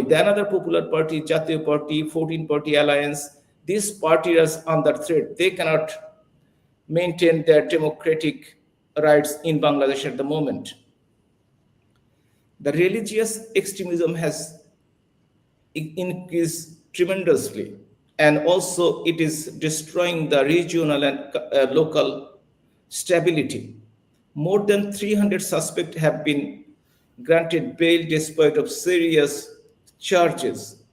The another popular party, Jatiya Party, 14-party alliance, these parties are under threat. They cannot maintain their democratic rights in Bangladesh at the moment. The religious extremism has increased tremendously, and also it is destroying the regional and local stability. More than 300 suspects have been granted bail despite of serious charges.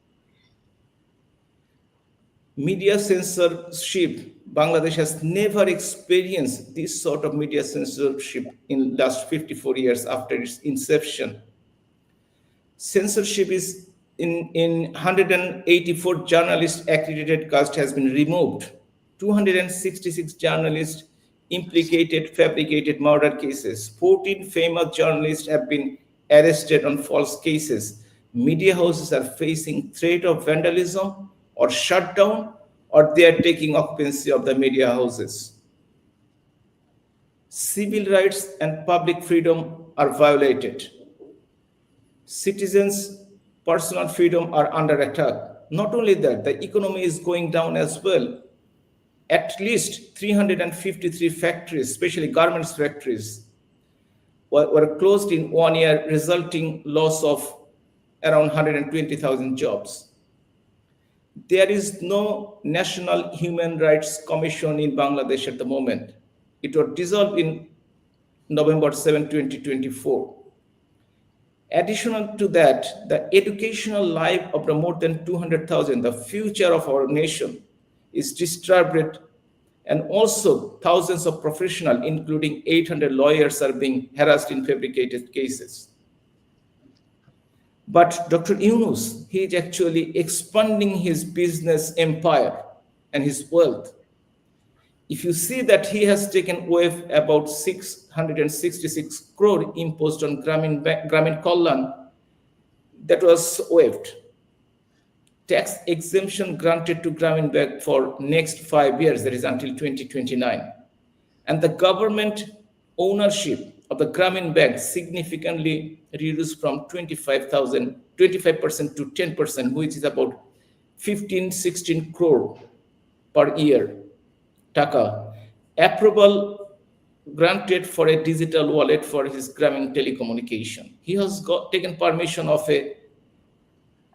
Media censorship, Bangladesh has never experienced this sort of media censorship in last 54 years after its inception. Censorship is in 184 journalists accredited caste has been removed. 266 journalists implicated fabricated murder cases. 14 famous journalists have been arrested on false cases. Media houses are facing threat of vandalism or shutdown, or they are taking occupancy of the media houses. Civil rights and public freedom are violated. Citizens' personal freedom are under attack. Not only that, the economy is going down as well. At least 353 factories, especially garments factories, were closed in 1 year, resulting loss of around 120,000 jobs. There is no National Human Rights Commission in Bangladesh at the moment. It was dissolved in November 7, 2024. Additional to that, the educational life of the more than 200,000, the future of our nation, is disturbed, and also thousands of professionals, including 800 lawyers, are being harassed in fabricated cases. But Dr. Yunus, he is actually expanding his business empire and his wealth. If you see that he has taken away about 666 crore imposed on Gramin Kalyan, that was waived. Tax exemption granted to Grameen Bank for next 5 years, that is until 2029. And the government ownership of the Grameen Bank significantly reduced from 25% to 10%, which is about 15-16 crore per year. Taka. Approval granted for a digital wallet for his Grameen telecommunication. He has taken permission of a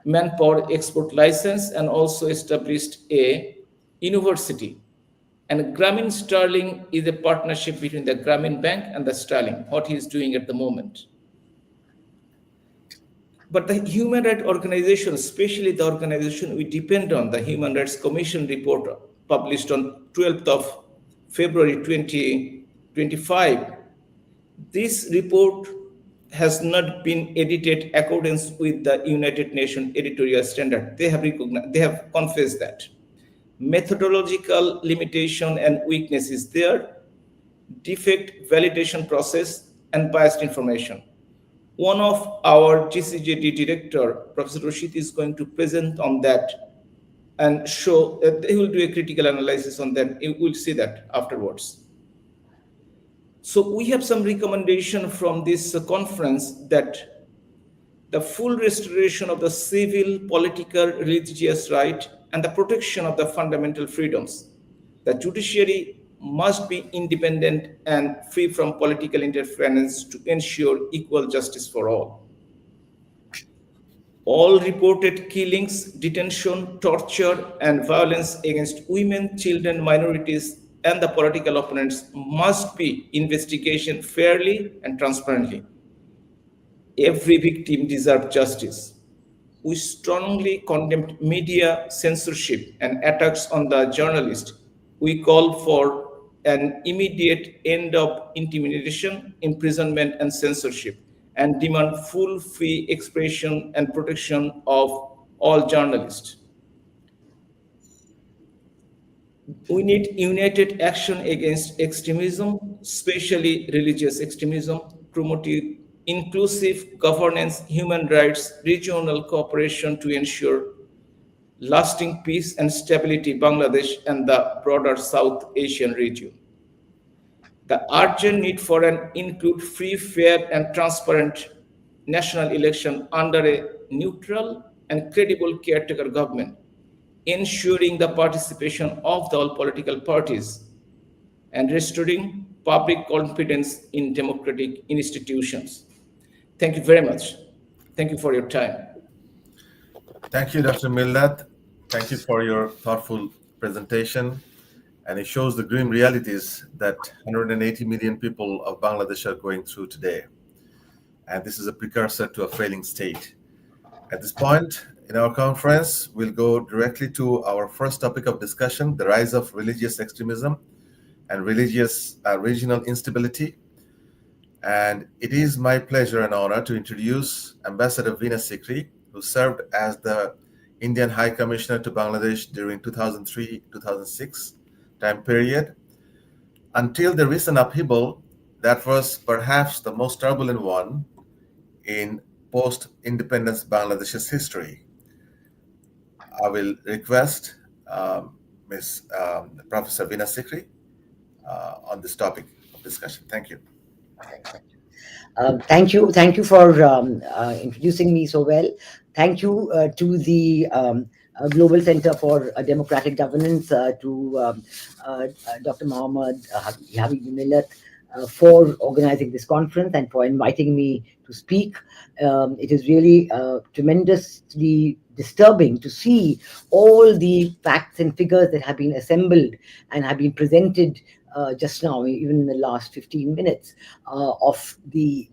manpower export license and also established a university. And Grameen Sterling is a partnership between the Grameen Bank and the Sterling, what he is doing at the moment. But the human rights organization, especially the organization we depend on, the Human Rights Commission report published on 12th of February 2025, this report has not been edited accordance with the United Nations editorial standard. They have recognized, they have confessed that. Methodological limitation and weakness is there, defect validation process, and biased information. One of our GCJD director, Professor Rashid, is going to present on that and show that he will do a critical analysis on that. You will see that afterwards. So we have some recommendation from this conference that the full restoration of the civil, political, religious right and the protection of the fundamental freedoms. The judiciary must be independent and free from political interference to ensure equal justice for all. All reported killings, detention, torture, and violence against women, children, minorities, and the political opponents must be investigated fairly and transparently. Every victim deserves justice. We strongly condemn media censorship and attacks on the journalists. We call for an immediate end of intimidation, imprisonment, and censorship, and demand full free expression and protection of all journalists. We need united action against extremism, especially religious extremism, promoting inclusive governance, human rights, regional cooperation to ensure lasting peace and stability in Bangladesh and the broader South Asian region. The urgent need for an include free, fair, and transparent national election under a neutral, and credible caretaker government, ensuring the participation of all political parties, and restoring public confidence in democratic institutions. Thank you very much. Thank you for your time. Thank you, Dr. Millat. Thank you for your thoughtful presentation. And it shows the grim realities that 180 million people of Bangladesh are going through today. And this is a precursor to a failing state. At this point in our conference, we'll go directly to our first topic of discussion, the rise of religious extremism and religious regional instability. And it is my pleasure and honor to introduce Ambassador Veena Sikri, who served as the Indian High Commissioner to Bangladesh during 2003-2006 time period. Until the recent upheaval, that was perhaps the most turbulent one in post-independence Bangladesh's history. I will request Ms. Professor Veena Sikri on this topic of discussion. Thank you. Thank you for introducing me so well. Thank you to the Global Center for Democratic Governance, to Dr. Mohammed Habib Millat for organizing this conference and for inviting me to speak. It is really tremendously disturbing to see all the facts and figures that have been assembled and have been presented just now, even in the last 15 minutes, of the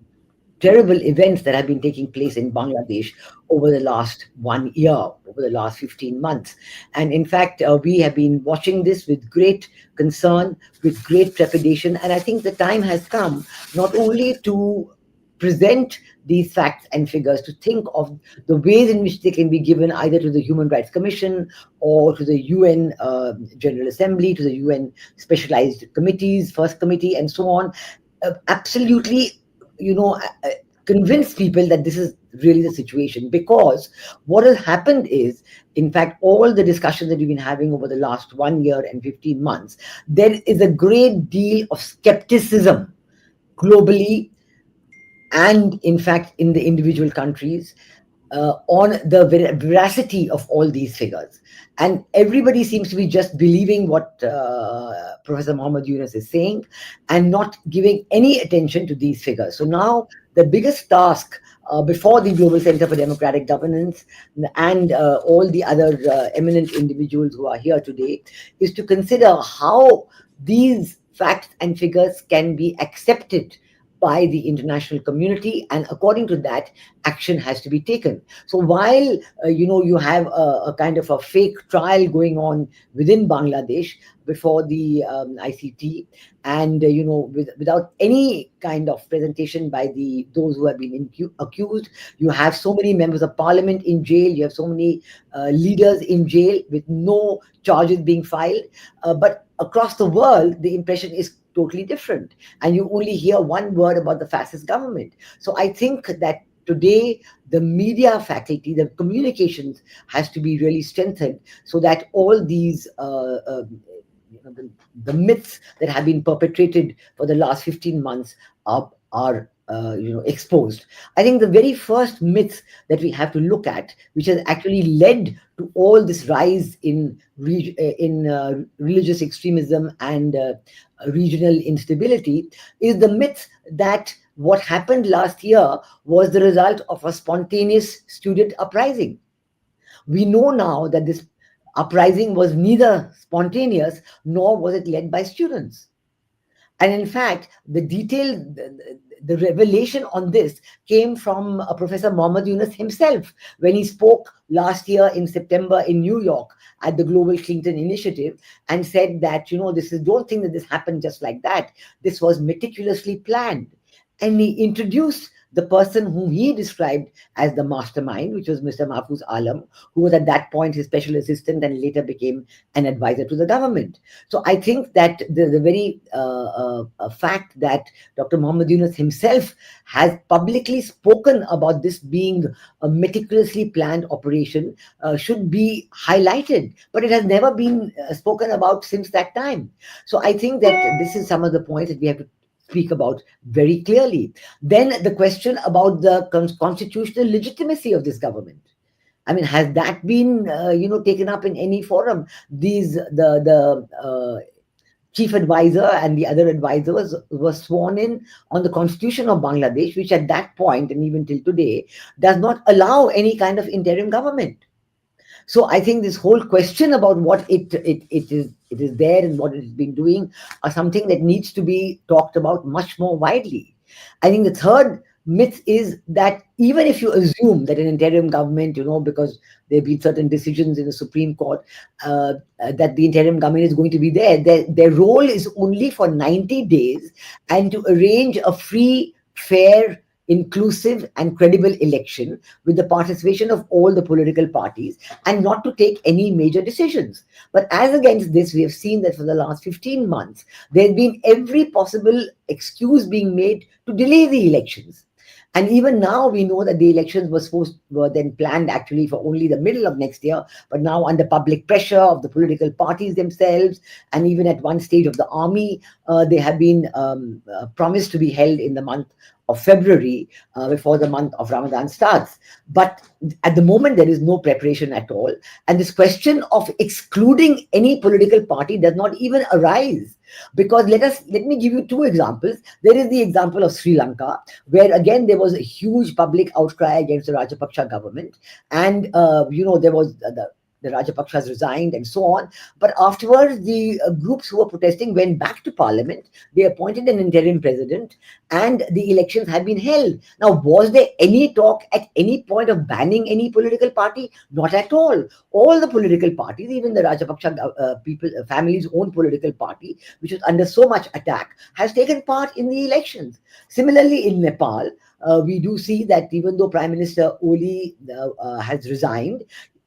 terrible events that have been taking place in Bangladesh over the last 1 year, over the last 15 months. And in fact, we have been watching this with great concern, with great trepidation. And I think the time has come not only to present these facts and figures, to think of the ways in which they can be given either to the Human Rights Commission or to the UN General Assembly, to the UN specialized committees, First Committee, and so on. Absolutely, convince people that this is really the situation, because what has happened is, in fact, all the discussions that we've been having over the last 1 year and 15 months, there is a great deal of skepticism globally and, in fact, in the individual countries on the veracity of all these figures. And everybody seems to be just believing what Professor Mohammed Yunus is saying and not giving any attention to these figures. So now the biggest task before the Global Center for Democratic Governance and all the other eminent individuals who are here today is to consider how these facts and figures can be accepted by the international community, and according to that, action has to be taken. So while you have a kind of a fake trial going on within Bangladesh before the ICT, and without any kind of presentation by those who have been accused, you have so many members of parliament in jail, you have so many leaders in jail with no charges being filed, but across the world the impression is totally different, and you only hear one word about the fascist government. So I think that today the media faculty, the communications, has to be really strengthened so that all these the myths that have been perpetrated for the last 15 months are exposed. I think the very first myth that we have to look at, which has actually led to all this rise in religious extremism and regional instability, is the myth that what happened last year was the result of a spontaneous student uprising. We know now that this uprising was neither spontaneous nor was it led by students. And in fact, the revelation on this came from Professor Mohammed Yunus himself when he spoke last year in September in New York at the Global Clinton Initiative and said that, don't think that this happened just like that. This was meticulously planned. And he introduced the person whom he described as the mastermind, which was Mr. Mahfouz Alam, who was at that point his special assistant and later became an advisor to the government. So I think that the very fact that Dr. Mohammed Yunus himself has publicly spoken about this being a meticulously planned operation should be highlighted, but it has never been spoken about since that time. So I think that this is some of the points that we have to speak about very clearly. Then the question about the constitutional legitimacy of this government. I mean, has that been, taken up in any forum? The chief advisor and the other advisors were sworn in on the constitution of Bangladesh, which at that point and even till today does not allow any kind of interim government. So I think this whole question about what it is there and what it has been doing are something that needs to be talked about much more widely. I think the third myth is that even if you assume that an interim government, because there have been certain decisions in the Supreme Court, that the interim government is going to be there, their role is only for 90 days and to arrange a free, fair, inclusive and credible election with the participation of all the political parties and not to take any major decisions. But as against this, we have seen that for the last 15 months, there's been every possible excuse being made to delay the elections. And even now, we know that the elections were then planned actually for only the middle of next year, but now under public pressure of the political parties themselves, and even at one stage of the army, they have been promised to be held in the month of February, before the month of Ramadan starts. But at the moment, there is no preparation at all. And this question of excluding any political party does not even arise. Because let me give you two examples. There is the example of Sri Lanka, where again there was a huge public outcry against the Rajapaksa government, and there was the Rajapakshas resigned and so on. But afterwards, the groups who were protesting went back to parliament. They appointed an interim president, and the elections had been held. Now, was there any talk at any point of banning any political party? Not at all. All the political parties, even the Rajapaksa family's own political party, which was under so much attack, has taken part in the elections. Similarly, in Nepal, we do see that even though Prime Minister Oli has resigned,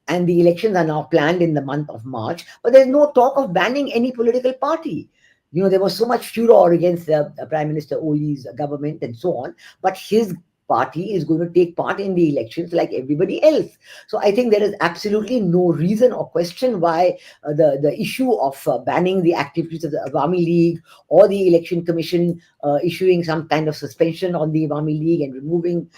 and the elections are now planned in the month of March, but there's no talk of banning any political party. There was so much furor against Prime Minister Oli's government and so on, but his party is going to take part in the elections like everybody else. So I think there is absolutely no reason or question why the issue of banning the activities of the Awami League or the Election Commission issuing some kind of suspension on the Awami League and removing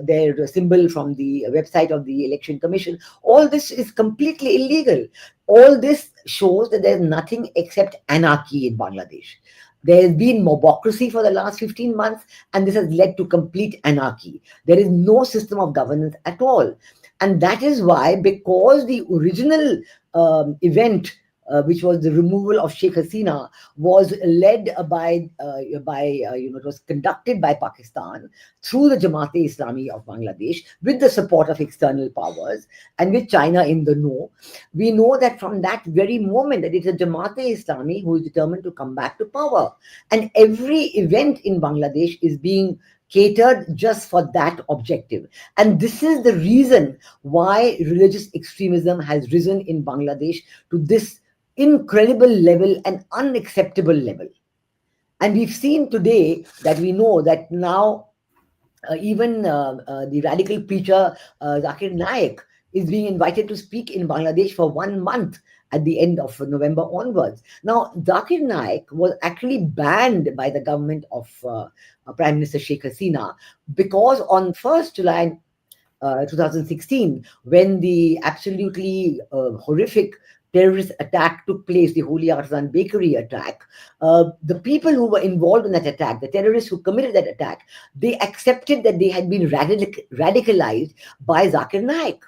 their symbol from the website of the Election Commission, all this is completely illegal. All this shows that there's nothing except anarchy in Bangladesh. There has been mobocracy for the last 15 months, and this has led to complete anarchy. There is no system of governance at all. And that is why, because the original event, which was the removal of Sheikh Hasina, was led it was conducted by Pakistan through the Jamaat-e-Islami of Bangladesh with the support of external powers and with China in the know. We know that from that very moment that it's a Jamaat-e-Islami who is determined to come back to power. And every event in Bangladesh is being catered just for that objective. And this is the reason why religious extremism has risen in Bangladesh to this incredible level and unacceptable level. And we've seen today that we know that now even the radical preacher Zakir Naik is being invited to speak in Bangladesh for 1 month at the end of November onwards. Now, Zakir Naik was actually banned by the government of Prime Minister Sheikh Hasina because on 1st July 2016, when the absolutely horrific terrorist attack took place, the Holy Artisan Bakery attack, the people who were involved in that attack, the terrorists who committed that attack, they accepted that they had been radicalized by Zakir Naik.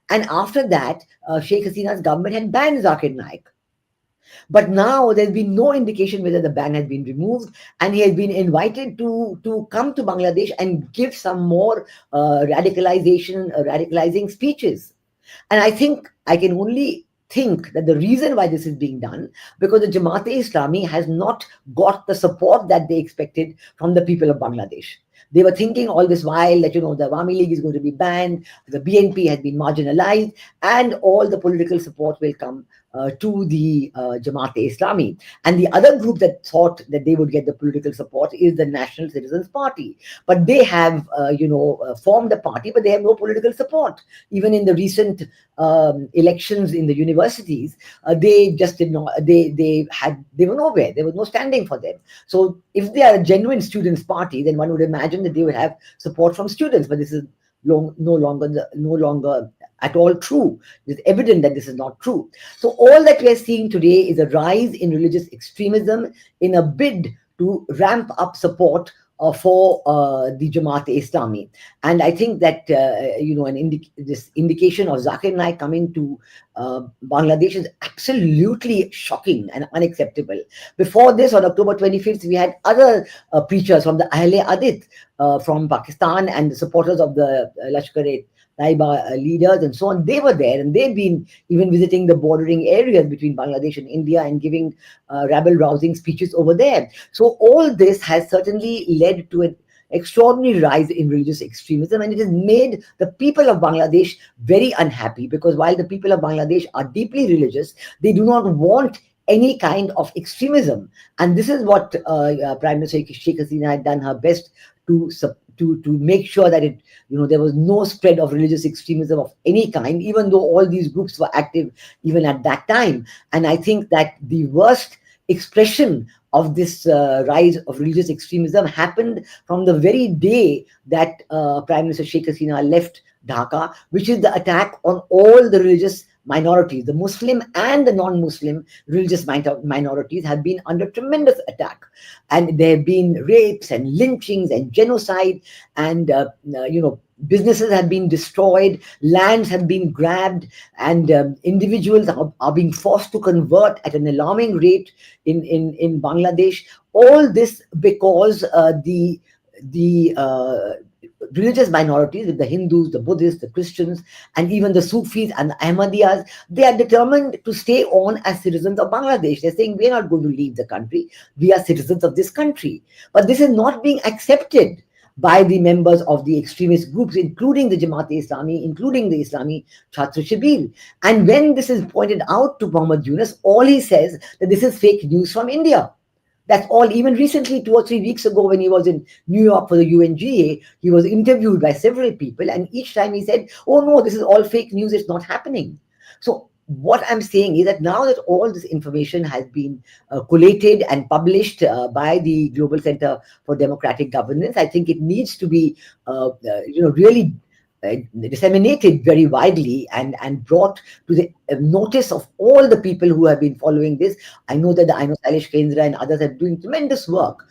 And after that, Sheikh Hasina's government had banned Zakir Naik. But now there's been no indication whether the ban has been removed, and he has been invited to come to Bangladesh and give some more radicalizing speeches. And I think I can only think that the reason why this is being done, because the Jamaat-e-Islami has not got the support that they expected from the people of Bangladesh. They were thinking all this while that, the Awami League is going to be banned, the BNP has been marginalized, and all the political support will come to the Jamaat-e-Islami. And the other group that thought that they would get the political support is the National Citizens Party. But they have, formed a party, but they have no political support. Even in the recent elections in the universities, they just did not, they were nowhere. There was no standing for them. So if they are a genuine students' party, then one would imagine that they would have support from students. But this is no longer at all true. It's evident that this is not true. So all that we are seeing today is a rise in religious extremism in a bid to ramp up support for the Jamaat-e-Islami. And I think that, this indication of Zakir Naik coming to Bangladesh is absolutely shocking and unacceptable. Before this, on October 25th, we had other preachers from the Ahle-Hadith from Pakistan and the supporters of the Lashkar-e-Taiba leaders and so on. They were there, and they've been even visiting the bordering areas between Bangladesh and India and giving rabble-rousing speeches over there. So all this has certainly led to an extraordinary rise in religious extremism, and it has made the people of Bangladesh very unhappy, because while the people of Bangladesh are deeply religious, they do not want any kind of extremism. And this is what Prime Minister Sheikh Hasina had done her best to make sure that there was no spread of religious extremism of any kind, even though all these groups were active even at that time. And I think that the worst expression of this rise of religious extremism happened from the very day that Prime Minister Sheikh Hasina left Dhaka, which is the attack on all the religious minorities. The Muslim and the non-Muslim religious minorities have been under tremendous attack, and there have been rapes and lynchings and genocide, and businesses have been destroyed, lands have been grabbed, and individuals are being forced to convert at an alarming rate in Bangladesh. All this because the religious minorities, the Hindus, the Buddhists, the Christians, and even the Sufis and the Ahmadiyas, they are determined to stay on as citizens of Bangladesh. They're saying, we're not going to leave the country. We are citizens of this country. But this is not being accepted by the members of the extremist groups, including the Jamaat-e-Islami, including the Islami Chhatra Shibir. And when this is pointed out to Muhammad Yunus, all he says that this is fake news from India. That's all. Even recently, 2 or 3 weeks ago, when he was in New York for the UNGA, he was interviewed by several people, and each time he said, oh no, this is all fake news, it's not happening. So what I'm saying is that now that all this information has been collated and published by the Global Center for Democratic Governance, I think it needs to be really disseminated very widely and brought to the notice of all the people who have been following this. I know that the Aino Salish Kendra and others are doing tremendous work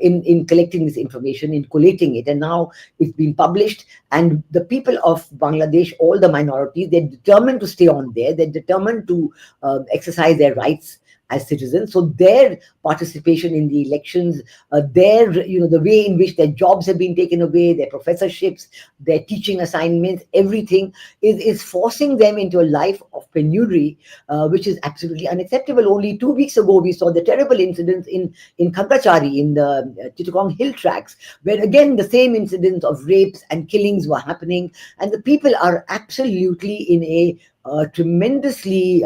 in collecting this information, in collating it, and now it's been published, and the people of Bangladesh, all the minorities, they're determined to stay on there, they're determined to exercise their rights as citizens. So their participation in the elections, the way in which their jobs have been taken away, their professorships, their teaching assignments, everything is forcing them into a life of penury, which is absolutely unacceptable. Only 2 weeks ago, we saw the terrible incidents in Khagrachari, in the Chittagong hill tracks, where again, the same incidents of rapes and killings were happening. And the people are absolutely in a tremendously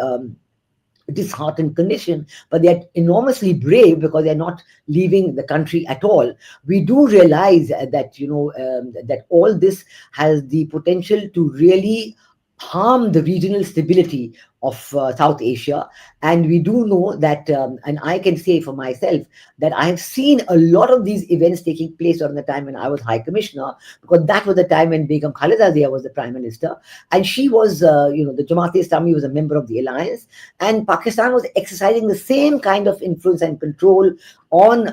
disheartened condition, but they're enormously brave because they're not leaving the country at all. We do realize that that all this has the potential to really harm the regional stability of South Asia. And we do know that, and I can say for myself, that I have seen a lot of these events taking place during the time when I was High Commissioner, because that was the time when Begum Khalida Zia was the Prime Minister, and she was, the Jamaat-e-Islami was a member of the alliance, and Pakistan was exercising the same kind of influence and control on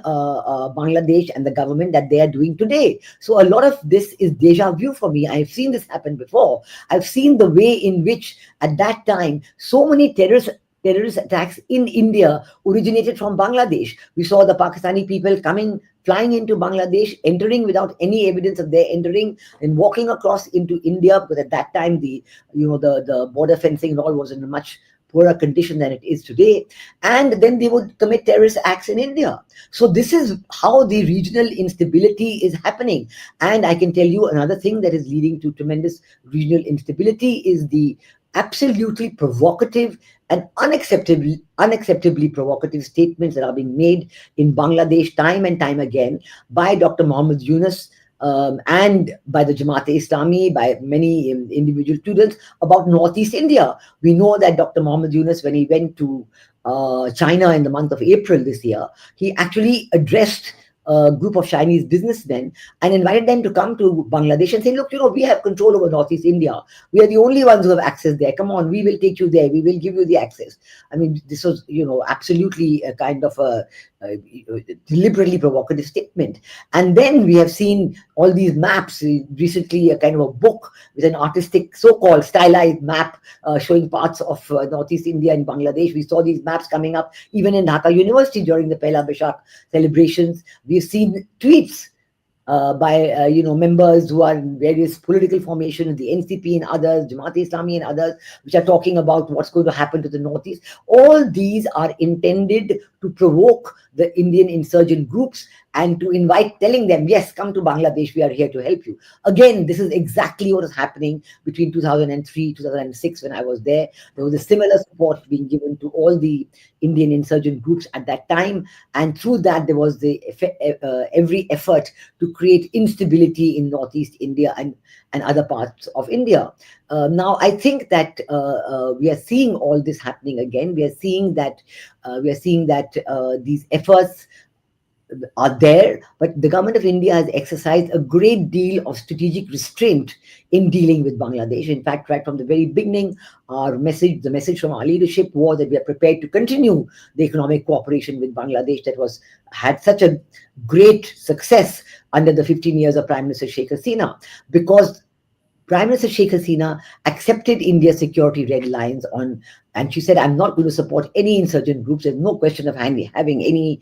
Bangladesh and the government that they are doing today. So a lot of this is deja vu for me. I've seen this happen before. I've seen the way in which at that time so many terrorist attacks in India originated from Bangladesh. We saw the Pakistani people flying into Bangladesh, entering without any evidence of their entering, and walking across into India, because at that time the border fencing and all was in a much poorer condition than it is today, and then they would commit terrorist acts in India. So this is how the regional instability is happening. And I can tell you another thing that is leading to tremendous regional instability is the absolutely provocative and unacceptably provocative statements that are being made in Bangladesh time and time again by Dr. Muhammad Yunus, and by the Jamaat-e-Islami, by many individual students about Northeast India. We know that Dr. Muhammad Yunus, when he went to China in the month of April this year, he actually addressed group of Chinese businessmen and invited them to come to Bangladesh and say, look, we have control over Northeast India. We are the only ones who have access there. Come on, we will take you there. We will give you the access. I mean, this was, absolutely a kind of a deliberately provocative statement. And then we have seen all these maps, recently a kind of a book with an artistic, so-called stylized map showing parts of Northeast India and Bangladesh. We saw these maps coming up even in Dhaka University during the Pehla Baishakh celebrations. We've seen tweets by members who are in various political formations, the NCP and others, Jamaat-e-Islami and others, which are talking about what's going to happen to the Northeast. All these are intended to provoke the Indian insurgent groups and to invite, telling them, yes, come to Bangladesh, we are here to help you. Again, this is exactly what was happening between 2003, 2006 when I was there. There was a similar support being given to all the Indian insurgent groups at that time. And through that, there was every effort to create instability in Northeast India and other parts of India. Now, I think that we are seeing all this happening again. We are seeing that these efforts are there, but the government of India has exercised a great deal of strategic restraint in dealing with Bangladesh. In fact, right from the very beginning, the message from our leadership was that we are prepared to continue the economic cooperation with Bangladesh that had such a great success under the 15 years of Prime Minister Sheikh Hasina, because Prime Minister Sheikh Hasina accepted India's security red lines and she said, I'm not going to support any insurgent groups. There's no question of having any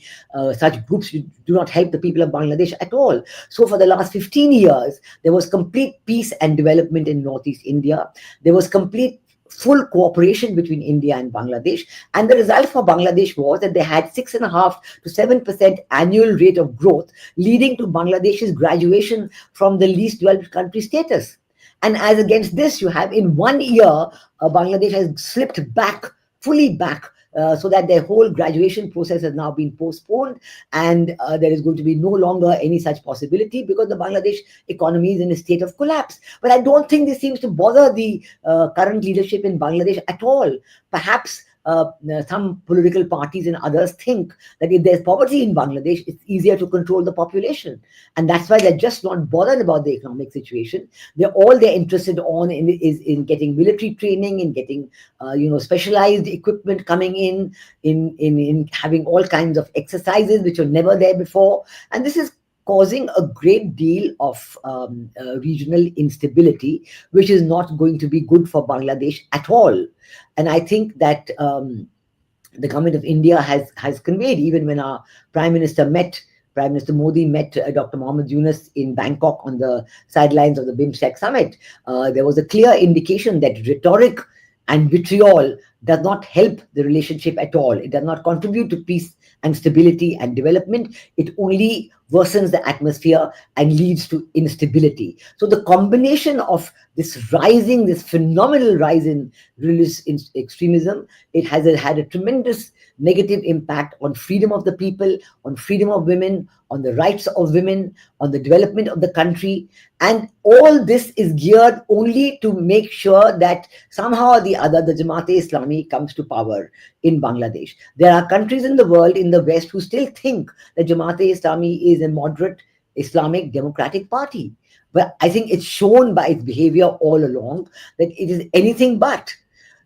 such groups who do not help the people of Bangladesh at all. So for the last 15 years, there was complete peace and development in Northeast India. There was complete full cooperation between India and Bangladesh. And the result for Bangladesh was that they had 6.5% to 7% annual rate of growth, leading to Bangladesh's graduation from the least developed country status. And as against this, you have in 1 year, Bangladesh has slipped fully back, so that their whole graduation process has now been postponed, and there is going to be no longer any such possibility because the Bangladesh economy is in a state of collapse. But I don't think this seems to bother the current leadership in Bangladesh at all. Perhaps some political parties and others think that if there's poverty in Bangladesh, it's easier to control the population. And that's why they're just not bothered about the economic situation. All they're interested is in getting military training, in getting specialized equipment coming in having all kinds of exercises which were never there before. And this is causing a great deal of regional instability, which is not going to be good for Bangladesh at all. And I think that the government of India has conveyed, even when our Prime Minister Modi met Dr. Mohammed Yunus in Bangkok on the sidelines of the BIMSTEC summit, there was a clear indication that rhetoric and vitriol does not help the relationship at all. It does not contribute to peace and stability and development. It only worsens the atmosphere and leads to instability. So the combination of this phenomenal rise in religious extremism, it has had a tremendous negative impact on freedom of the people, on freedom of women, on the rights of women, on the development of the country. And all this is geared only to make sure that somehow or the other, the Jamaat-e-Islami comes to power in Bangladesh. There are countries in the world, in the West, who still think that Jamaat-e-Islami is a moderate Islamic democratic party. But I think it's shown by its behavior all along that it is anything but.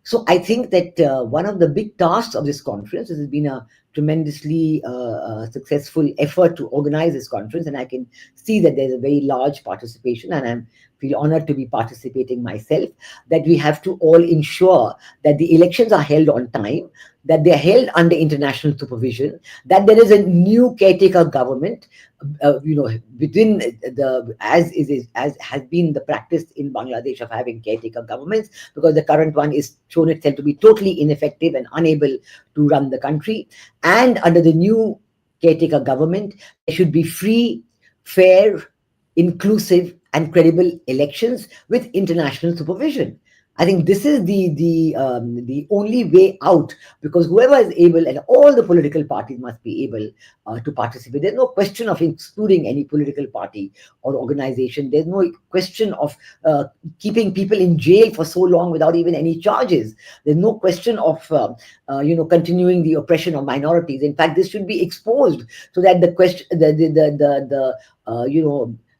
So I think that one of the big tasks of this conference, this has been a tremendously successful effort to organize this conference, and I can see that there's a very large participation, and I feel honored to be participating myself, that we have to all ensure that the elections are held on time, that they're held under international supervision, that there is a new caretaker government, within as has been the practice in Bangladesh of having caretaker governments, because the current one is shown itself to be totally ineffective and unable to run the country. And under the new caretaker government, there should be free, fair, inclusive, and credible elections with international supervision. I think this is the only way out, because whoever is able, and all the political parties must be able to participate. There's no question of excluding any political party or organization. There's no question of keeping people in jail for so long without even any charges. There's no question of continuing the oppression of minorities. In fact, this should be exposed, so that the question,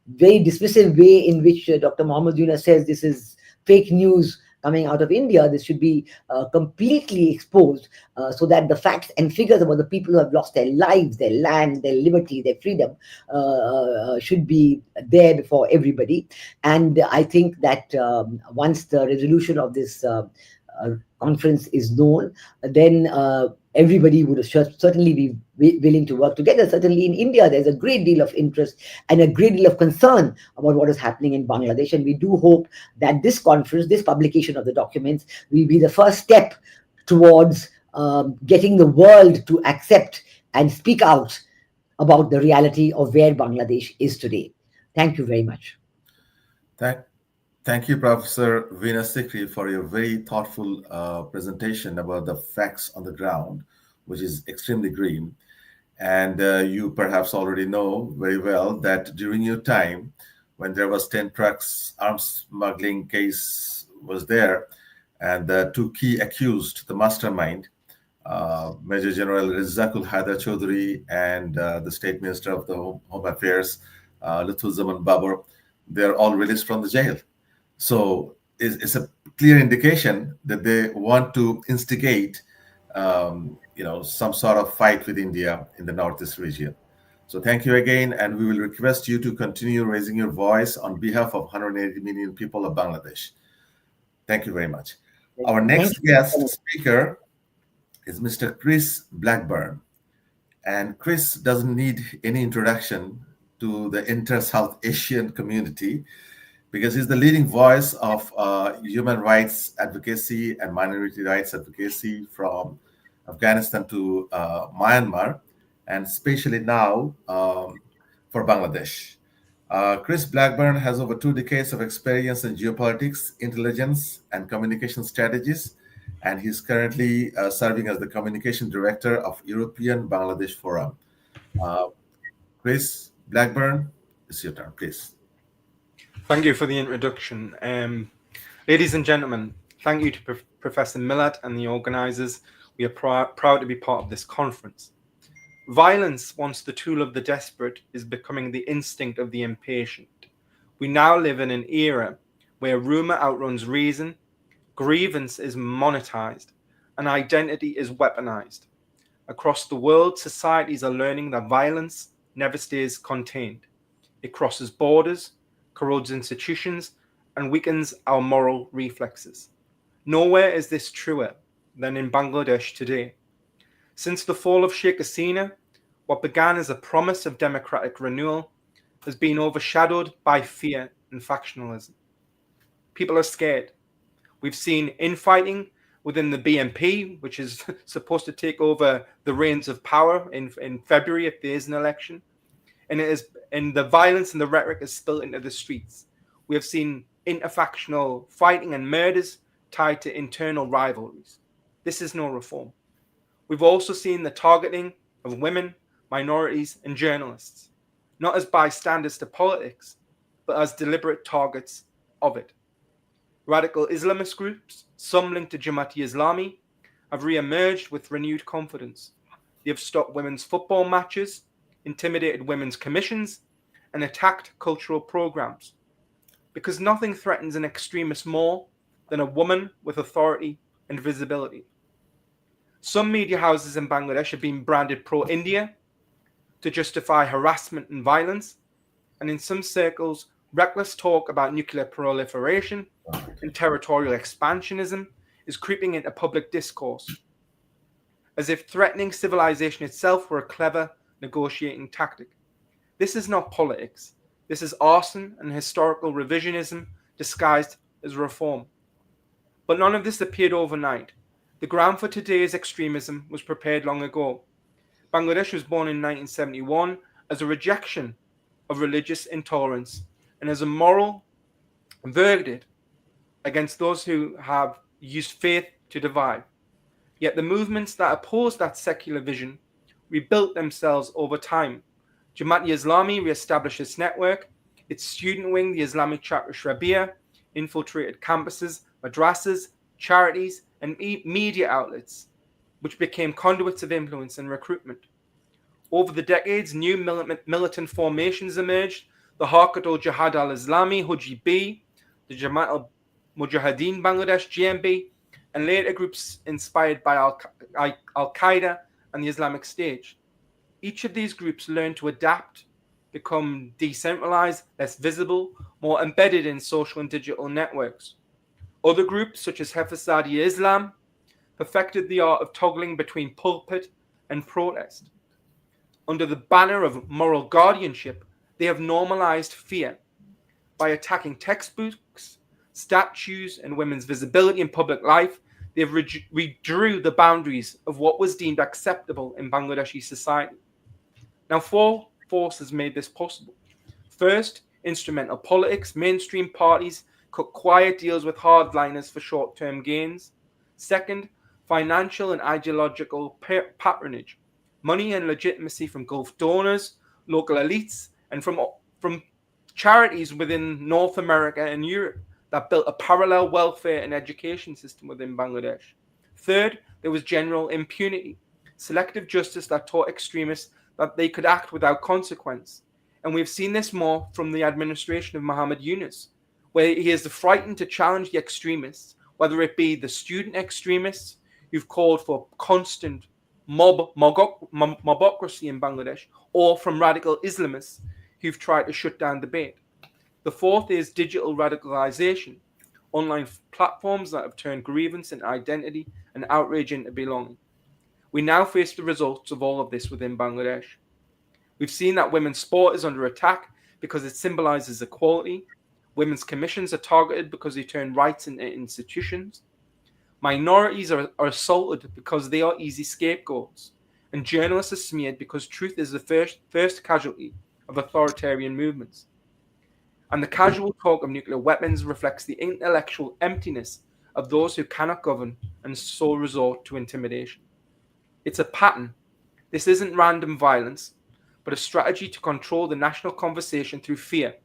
very dismissive way in which Dr. Mohammed Yunus says this is fake news coming out of India, this should be completely exposed, so that the facts and figures about the people who have lost their lives, their land, their liberty, their freedom should be there before everybody. And I think that once the resolution of this conference is known, then everybody would certainly be willing to work together. Certainly in India, there's a great deal of interest and a great deal of concern about what is happening in Bangladesh. And we do hope that this conference, this publication of the documents, will be the first step towards getting the world to accept and speak out about the reality of where Bangladesh is today. Thank you very much. Thank you, Professor Veena Sikri, for your very thoughtful presentation about the facts on the ground, which is extremely grim. And you perhaps already know very well that during your time, when there was 10 trucks arms smuggling case was there, and the two key accused, the mastermind, Major General Rizakul Haider Chaudhary and the State Minister of the Home Affairs, Lutfuzzaman Babur, they're all released from the jail. So it's a clear indication that they want to instigate, some sort of fight with India in the Northeast region. So thank you again, and we will request you to continue raising your voice on behalf of 180 million people of Bangladesh. Thank you very much. Our next guest speaker is Mr. Chris Blackburn. And Chris doesn't need any introduction to the inter-South Asian community, because he's the leading voice of human rights advocacy and minority rights advocacy from Afghanistan to Myanmar, and especially now for Bangladesh. Chris Blackburn has over 2 decades of experience in geopolitics, intelligence, and communication strategies, and he's currently serving as the communication director of European Bangladesh Forum. Chris Blackburn, it's your turn, please. Thank you for the introduction. Ladies and gentlemen, thank you to Professor Millat and the organizers. We are proud to be part of this conference. Violence, once the tool of the desperate, is becoming the instinct of the impatient. We now live in an era where rumor outruns reason, grievance is monetized, and identity is weaponized. Across the world, societies are learning that violence never stays contained. It crosses borders, corrodes institutions, and weakens our moral reflexes. Nowhere is this truer than in Bangladesh today. Since the fall of Sheikh Hasina, what began as a promise of democratic renewal has been overshadowed by fear and factionalism. People are scared. We've seen infighting within the BNP, which is supposed to take over the reins of power in February if there is an election. And the violence and the rhetoric is spilled into the streets. We have seen interfactional fighting and murders tied to internal rivalries. This is no reform. We've also seen the targeting of women, minorities, and journalists, not as bystanders to politics, but as deliberate targets of it. Radical Islamist groups, some linked to Jamaat-e-Islami, have re-emerged with renewed confidence. They have stopped women's football matches, intimidated women's commissions, and attacked cultural programs. Because nothing threatens an extremist more than a woman with authority and visibility. Some media houses in Bangladesh have been branded pro-India to justify harassment and violence, and in some circles, reckless talk about nuclear proliferation and territorial expansionism is creeping into public discourse, as if threatening civilization itself were a clever negotiating tactic. This is not politics. This is arson and historical revisionism disguised as reform. But none of this appeared overnight. The ground for today's extremism was prepared long ago. Bangladesh was born in 1971 as a rejection of religious intolerance and as a moral verdict against those who have used faith to divide. Yet the movements that oppose that secular vision rebuilt themselves over time. Jamaat-e-Islami re-established its network. Its student wing, the Islamic Chapter Shrabiya, infiltrated campuses, madrasas, charities, and media outlets, which became conduits of influence and recruitment. Over the decades, new militant formations emerged: the Harkat-ul-Jihad al-Islami, HUJB, the Jamaat al-Mujahideen Bangladesh, JMB, and later groups inspired by Al-Qaeda and the Islamic State. Each of these groups learned to adapt, become decentralized, less visible, more embedded in social and digital networks. Other groups, such as Hafizat-e-Islam, perfected the art of toggling between pulpit and protest. Under the banner of moral guardianship, they have normalized fear by attacking textbooks, statues, and women's visibility in public life. They have redrew the boundaries of what was deemed acceptable in Bangladeshi society. Now, four forces made this possible. First, instrumental politics. Mainstream parties cut quiet deals with hardliners for short-term gains. Second, financial and ideological patronage. Money and legitimacy from Gulf donors, local elites, and from charities within North America and Europe that built a parallel welfare and education system within Bangladesh. Third, there was general impunity, selective justice that taught extremists that they could act without consequence. And we've seen this more from the administration of Muhammad Yunus, where he is frightened to challenge the extremists, whether it be the student extremists who've called for constant mobocracy in Bangladesh, or from radical Islamists who've tried to shut down debate. The fourth is digital radicalization, online platforms that have turned grievance into identity and outrage into belonging. We now face the results of all of this within Bangladesh. We've seen that women's sport is under attack because it symbolizes equality. Women's commissions are targeted because they turn rights into institutions. Minorities are assaulted because they are easy scapegoats. And journalists are smeared because truth is the first casualty of authoritarian movements. And the casual talk of nuclear weapons reflects the intellectual emptiness of those who cannot govern and so resort to intimidation. It's a pattern. This isn't random violence, but a strategy to control the national conversation through fear.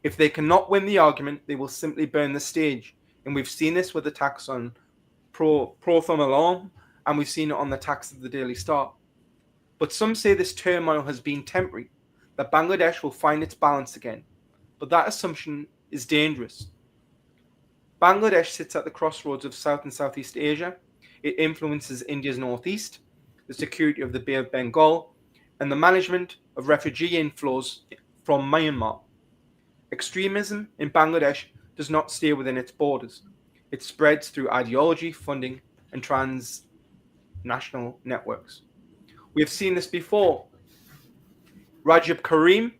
If they cannot win the argument, they will simply burn the stage. And we've seen this with attacks on Prothom Alarm, and we've seen it on the attacks of the Daily Star. But some say this turmoil has been temporary, that Bangladesh will find its balance again. But that assumption is dangerous. Bangladesh sits at the crossroads of South and Southeast Asia. It influences India's northeast, the security of the Bay of Bengal, and the management of refugee inflows from Myanmar. Extremism in Bangladesh does not stay within its borders. It spreads through ideology, funding, and transnational networks. We have seen this before. Rajab Karim,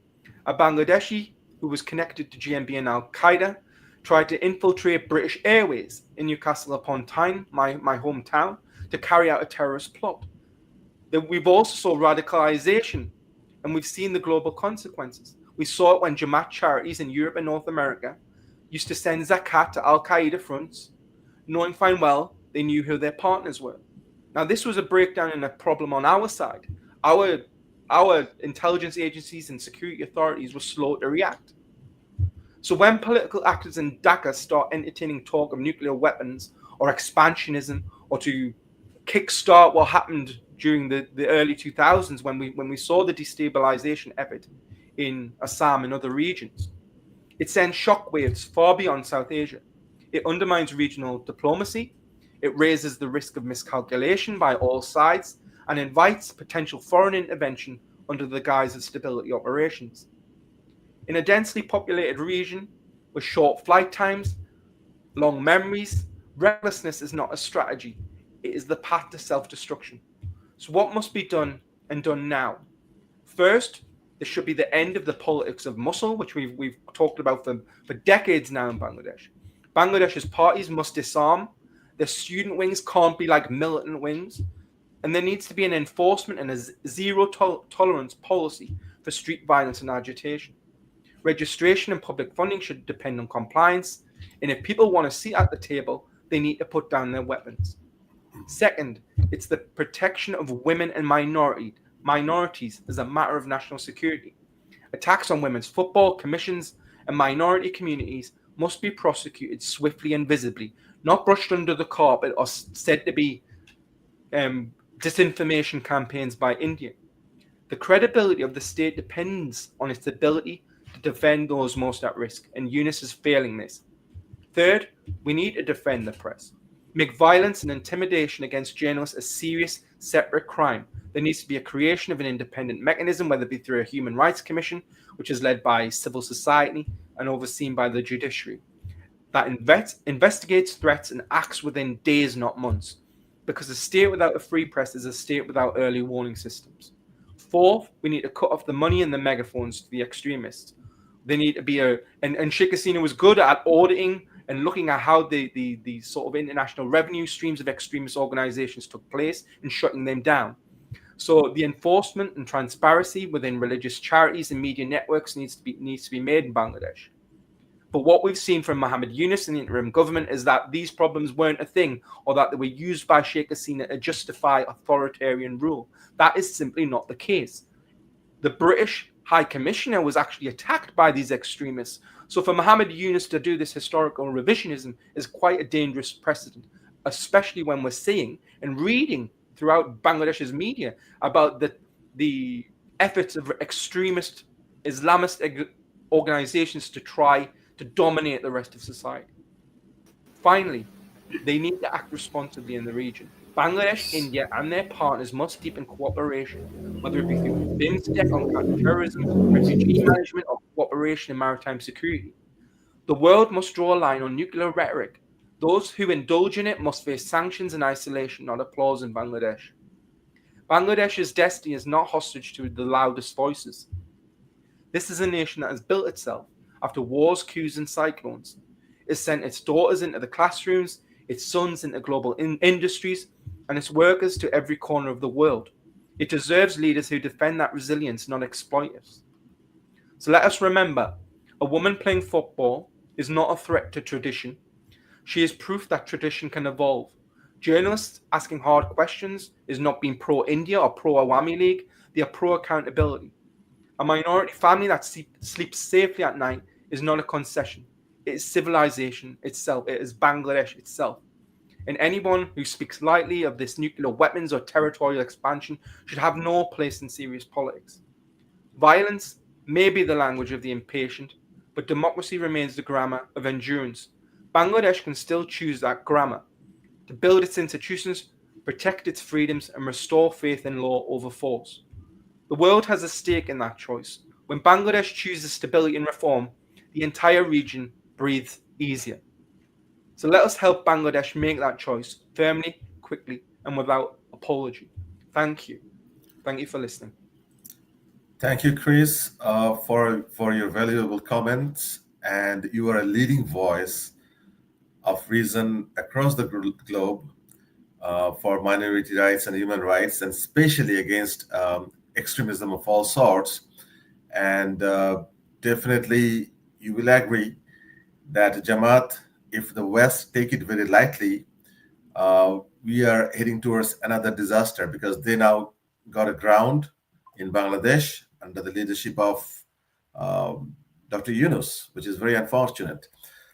a Bangladeshi who was connected to GMB and Al-Qaeda, tried to infiltrate British Airways in Newcastle upon Tyne, my hometown, to carry out a terrorist plot. We've also saw radicalization, and we've seen the global consequences. We saw it when Jamaat charities in Europe and North America used to send zakat to Al-Qaeda fronts, knowing fine well they knew who their partners were. Now, this was a breakdown and a problem on our side. Our intelligence agencies and security authorities were slow to react. So when political actors in Dhaka start entertaining talk of nuclear weapons or expansionism, or to kickstart what happened during the early 2000s when we saw the destabilization effort in Assam and other regions, it sends shockwaves far beyond South Asia. It undermines regional diplomacy. It raises the risk of miscalculation by all sides and invites potential foreign intervention under the guise of stability operations. In a densely populated region with short flight times, long memories, recklessness is not a strategy. It is the path to self-destruction. So what must be done, and done now? First, there should be the end of the politics of muscle, which we've talked about for decades now in Bangladesh. Bangladesh's parties must disarm. Their student wings can't be like militant wings. And there needs to be an enforcement and a zero tolerance policy for street violence and agitation. Registration and public funding should depend on compliance. And if people want to sit at the table, they need to put down their weapons. Second, it's the protection of women and minorities as a matter of national security. Attacks on women's football, commissions, and minority communities must be prosecuted swiftly and visibly, not brushed under the carpet or said to be disinformation campaigns by India. The credibility of the state depends on its ability to defend those most at risk, and UNIS is failing this. Third, we need to defend the press. Make violence and intimidation against journalists a serious, separate crime. There needs to be a creation of an independent mechanism, whether it be through a human rights commission, which is led by civil society and overseen by the judiciary, that investigates threats and acts within days, not months. Because a state without a free press is a state without early warning systems. Fourth, we need to cut off the money and the megaphones to the extremists. They need to be and Sheikh Hasina was good at auditing and looking at how the sort of international revenue streams of extremist organizations took place and shutting them down. So the enforcement and transparency within religious charities and media networks needs to be made in Bangladesh. But what we've seen from Mohammed Yunus and the interim government is that these problems weren't a thing, or that they were used by Sheikh Hasina to justify authoritarian rule. That is simply not the case. The British High Commissioner was actually attacked by these extremists. So for Mohammed Yunus to do this historical revisionism is quite a dangerous precedent, especially when we're seeing and reading throughout Bangladesh's media about the efforts of extremist Islamist organizations to try to dominate the rest of society. Finally, they need to act responsibly in the region. Bangladesh, India, and their partners must deepen cooperation, whether it be through BIMSTEC on counterterrorism, refugee management, or cooperation in maritime security. The world must draw a line on nuclear rhetoric. Those who indulge in it must face sanctions and isolation, not applause in Bangladesh. Bangladesh's destiny is not hostage to the loudest voices. This is a nation that has built itself after wars, coups, and cyclones. It sent its daughters into the classrooms, its sons into global industries, and its workers to every corner of the world. It deserves leaders who defend that resilience, not exploit it. So let us remember, a woman playing football is not a threat to tradition. She is proof that tradition can evolve. Journalists asking hard questions is not being pro-India or pro-Awami League. They are pro-accountability. A minority family that sleeps safely at night is not a concession. It is civilization itself. It is Bangladesh itself. And anyone who speaks lightly of this nuclear weapons or territorial expansion should have no place in serious politics. Violence may be the language of the impatient, but democracy remains the grammar of endurance. Bangladesh can still choose that grammar to build its institutions, protect its freedoms, and restore faith in law over force. The world has a stake in that choice. When Bangladesh chooses stability and reform, the entire region breathes easier. So let us help Bangladesh make that choice firmly, quickly, and without apology. Thank you. Thank you for listening. Thank you, Chris, for your valuable comments. And you are a leading voice of reason across the globe for minority rights and human rights, and especially against extremism of all sorts. And definitely, you will agree that Jamaat, if the West take it very lightly, we are heading towards another disaster, because they now got a ground in Bangladesh under the leadership of Dr. Yunus, which is very unfortunate.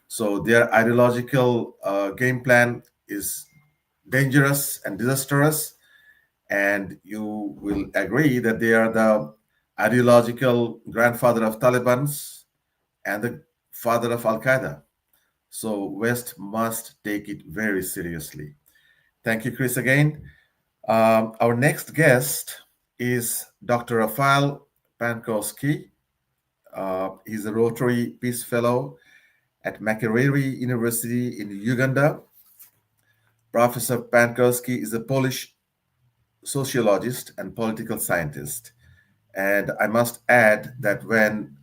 So their ideological game plan is dangerous and disastrous. And you will agree that they are the ideological grandfather of Taliban's and the father of Al-Qaeda. So West must take it very seriously. Thank you, Chris, again. Our next guest is Dr. Rafael Pankowski. He's a Rotary Peace Fellow at Makerere University in Uganda. Professor Pankowski is a Polish sociologist and political scientist. And I must add that when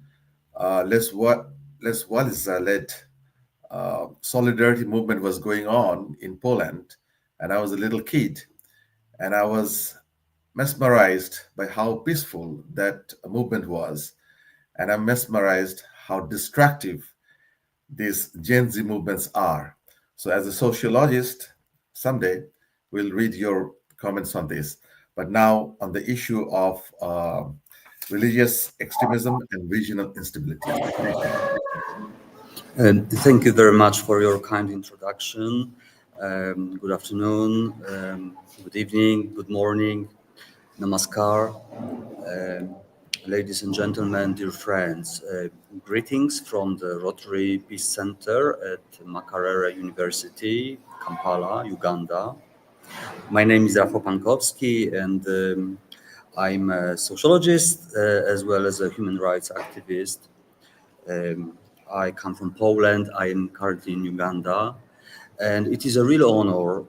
Les Wałęsa-led solidarity movement was going on in Poland, and I was a little kid, and I was mesmerized by how peaceful that movement was, and I'm mesmerized how destructive these Gen Z movements are. So as a sociologist, someday we'll read your comments on this. But now on the issue of religious extremism and regional instability. Thank you. Thank you very much for your kind introduction. Good afternoon, good evening, good morning, namaskar. Um, Ladies and gentlemen, dear friends, greetings from the Rotary Peace Center at Makerere University, Kampala, Uganda. My name is Rafał Pankowski, and I'm a sociologist as well as a human rights activist. I come from Poland. I am currently in Uganda, and it is a real honor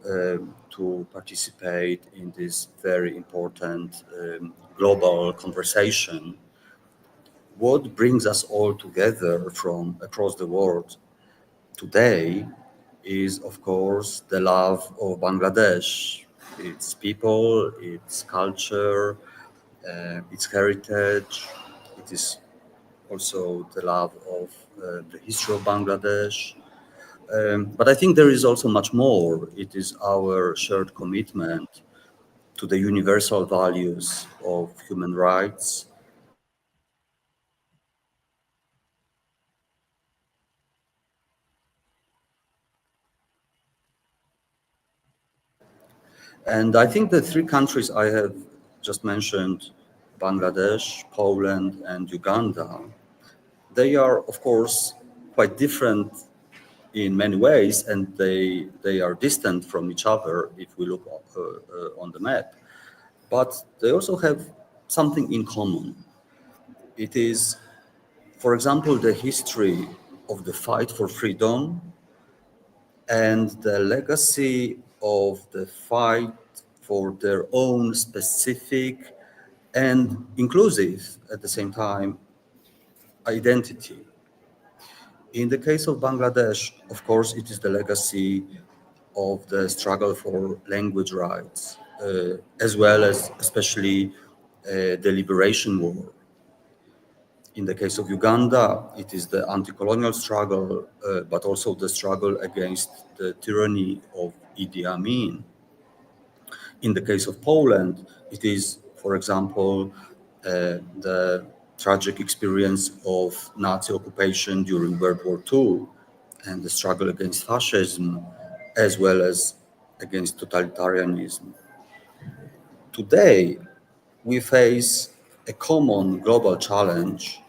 to participate in this very important global conversation. What brings us all together from across the world today is, of course, the love of Bangladesh, its people, its culture, its heritage. It is also the love of the history of Bangladesh. But I think there is also much more. It is our shared commitment to the universal values of human rights, and I think the three countries I have just mentioned, Bangladesh, Poland, and Uganda, they are, of course, quite different in many ways, and they are distant from each other if we look on the map. But they also have something in common. It is, for example, the history of the fight for freedom and the legacy of the fight for their own specific and inclusive at the same time identity. In the case of Bangladesh, of course, it is the legacy of the struggle for language rights, as well as especially the liberation war. In the case of Uganda, it is the anti-colonial struggle, but also the struggle against the tyranny of Idi Amin. In the case of Poland, it is, for example, the tragic experience of Nazi occupation during World War II and the struggle against fascism, as well as against totalitarianism. Today, we face a common global challenge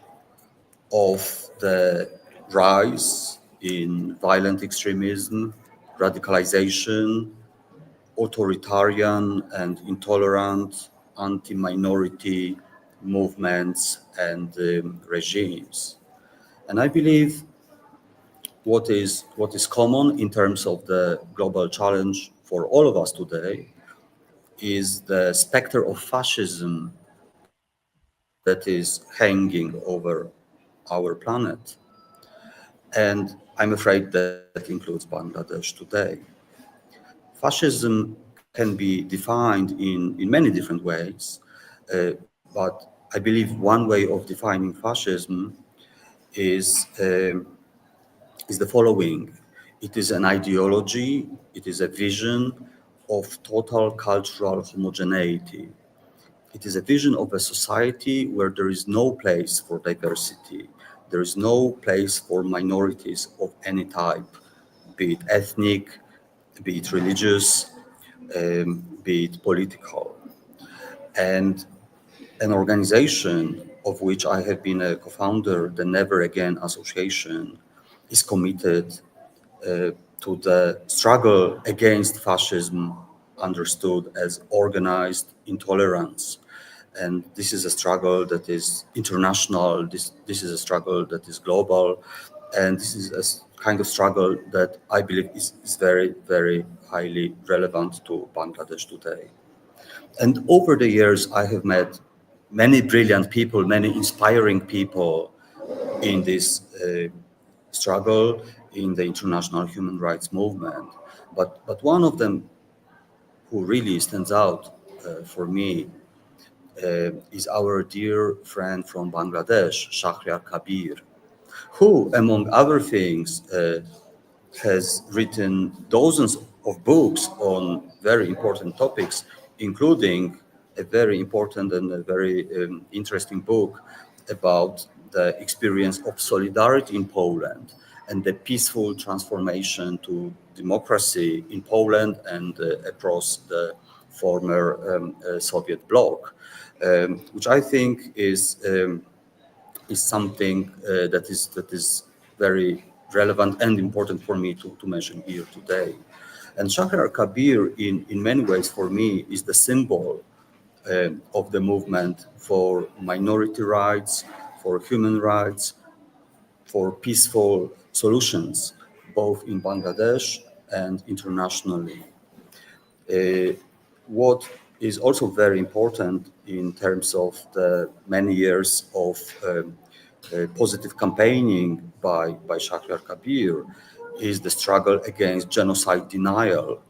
of the rise in violent extremism, radicalization, authoritarian and intolerant anti-minority movements and regimes. And I believe what is common in terms of the global challenge for all of us today is the specter of fascism that is hanging over our planet. And I'm afraid that includes Bangladesh today. Fascism can be defined in many different ways, but I believe one way of defining fascism is, is the following. It is an ideology, it is a vision of total cultural homogeneity. It is a vision of a society where there is no place for diversity. There is no place for minorities of any type, be it ethnic, be it religious, be it political. And an organization of which I have been a co-founder, the Never Again Association, is committed to the struggle against fascism, understood as organized intolerance. And this is a struggle that is international, this is a struggle that is global, and this is a kind of struggle that I believe is very, very highly relevant to Bangladesh today. And over the years, I have met many brilliant people, many inspiring people in this struggle in the international human rights movement. But one of them who really stands out for me is our dear friend from Bangladesh, Shahryar Kabir. who, among other things, has written dozens of books on very important topics, including a very important and a very interesting book about the experience of solidarity in Poland and the peaceful transformation to democracy in Poland and across the former Soviet bloc, which I think is something that is very relevant and important for me to mention here today. And Shahryar Kabir, in many ways, for me, is the symbol of the movement for minority rights, for human rights, for peaceful solutions, both in Bangladesh and internationally. What is also very important in terms of the many years of positive campaigning by Shahryar Kabir is the struggle against genocide denial,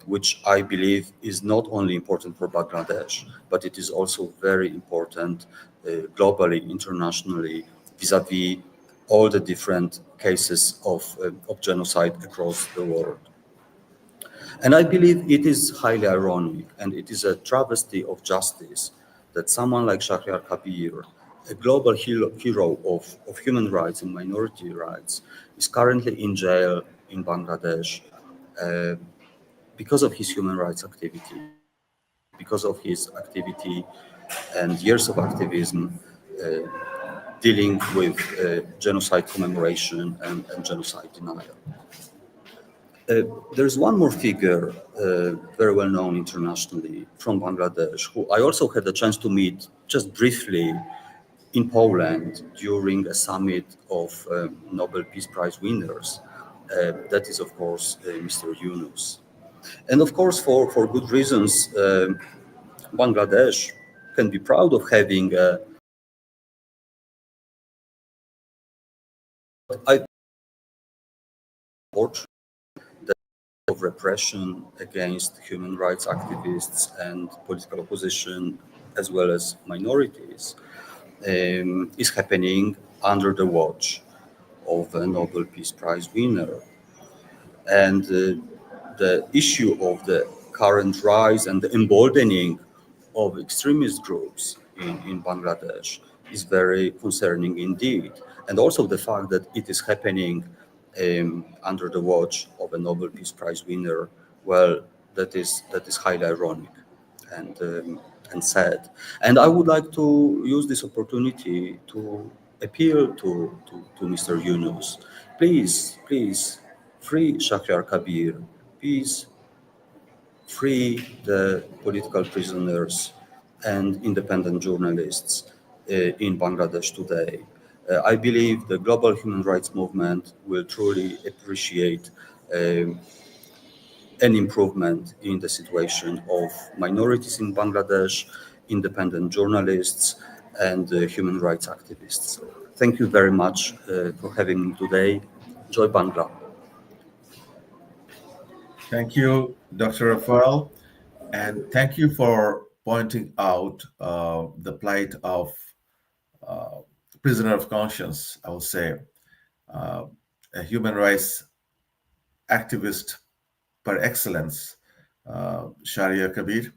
which I believe is not only important for Bangladesh, but it is also very important globally, internationally, vis-à-vis all the different cases of genocide across the world. And I believe it is highly ironic and it is a travesty of justice that someone like Shahryar Kabir, a global hero of human rights and minority rights, is currently in jail in Bangladesh because of his human rights activity, because of his activity and years of activism dealing with genocide commemoration and genocide denial. There's one more figure, very well known internationally from Bangladesh, who I also had the chance to meet just briefly in Poland during a summit of Nobel Peace Prize winners. That is, of course, Mr. Yunus. And of course, for good reasons, Bangladesh can be proud of having I of repression against human rights activists and political opposition, as well as minorities, is happening under the watch of a Nobel Peace Prize winner. And the issue of the current rise and the emboldening of extremist groups in Bangladesh is very concerning indeed. And also the fact that it is happening under the watch of a Nobel Peace Prize winner, well, that is highly ironic and sad. And I would like to use this opportunity to appeal to Mr. Yunus. Please, free Shahryar Kabir. Please free the political prisoners and independent journalists in Bangladesh today. I believe the global human rights movement will truly appreciate an improvement in the situation of minorities in Bangladesh, independent journalists, and human rights activists. Thank you very much for having me today. Joy Bangla. Thank you, Dr. Rafael, and thank you for pointing out the plight of prisoner of conscience, I will say, a human rights activist par excellence. Shahryar Kabir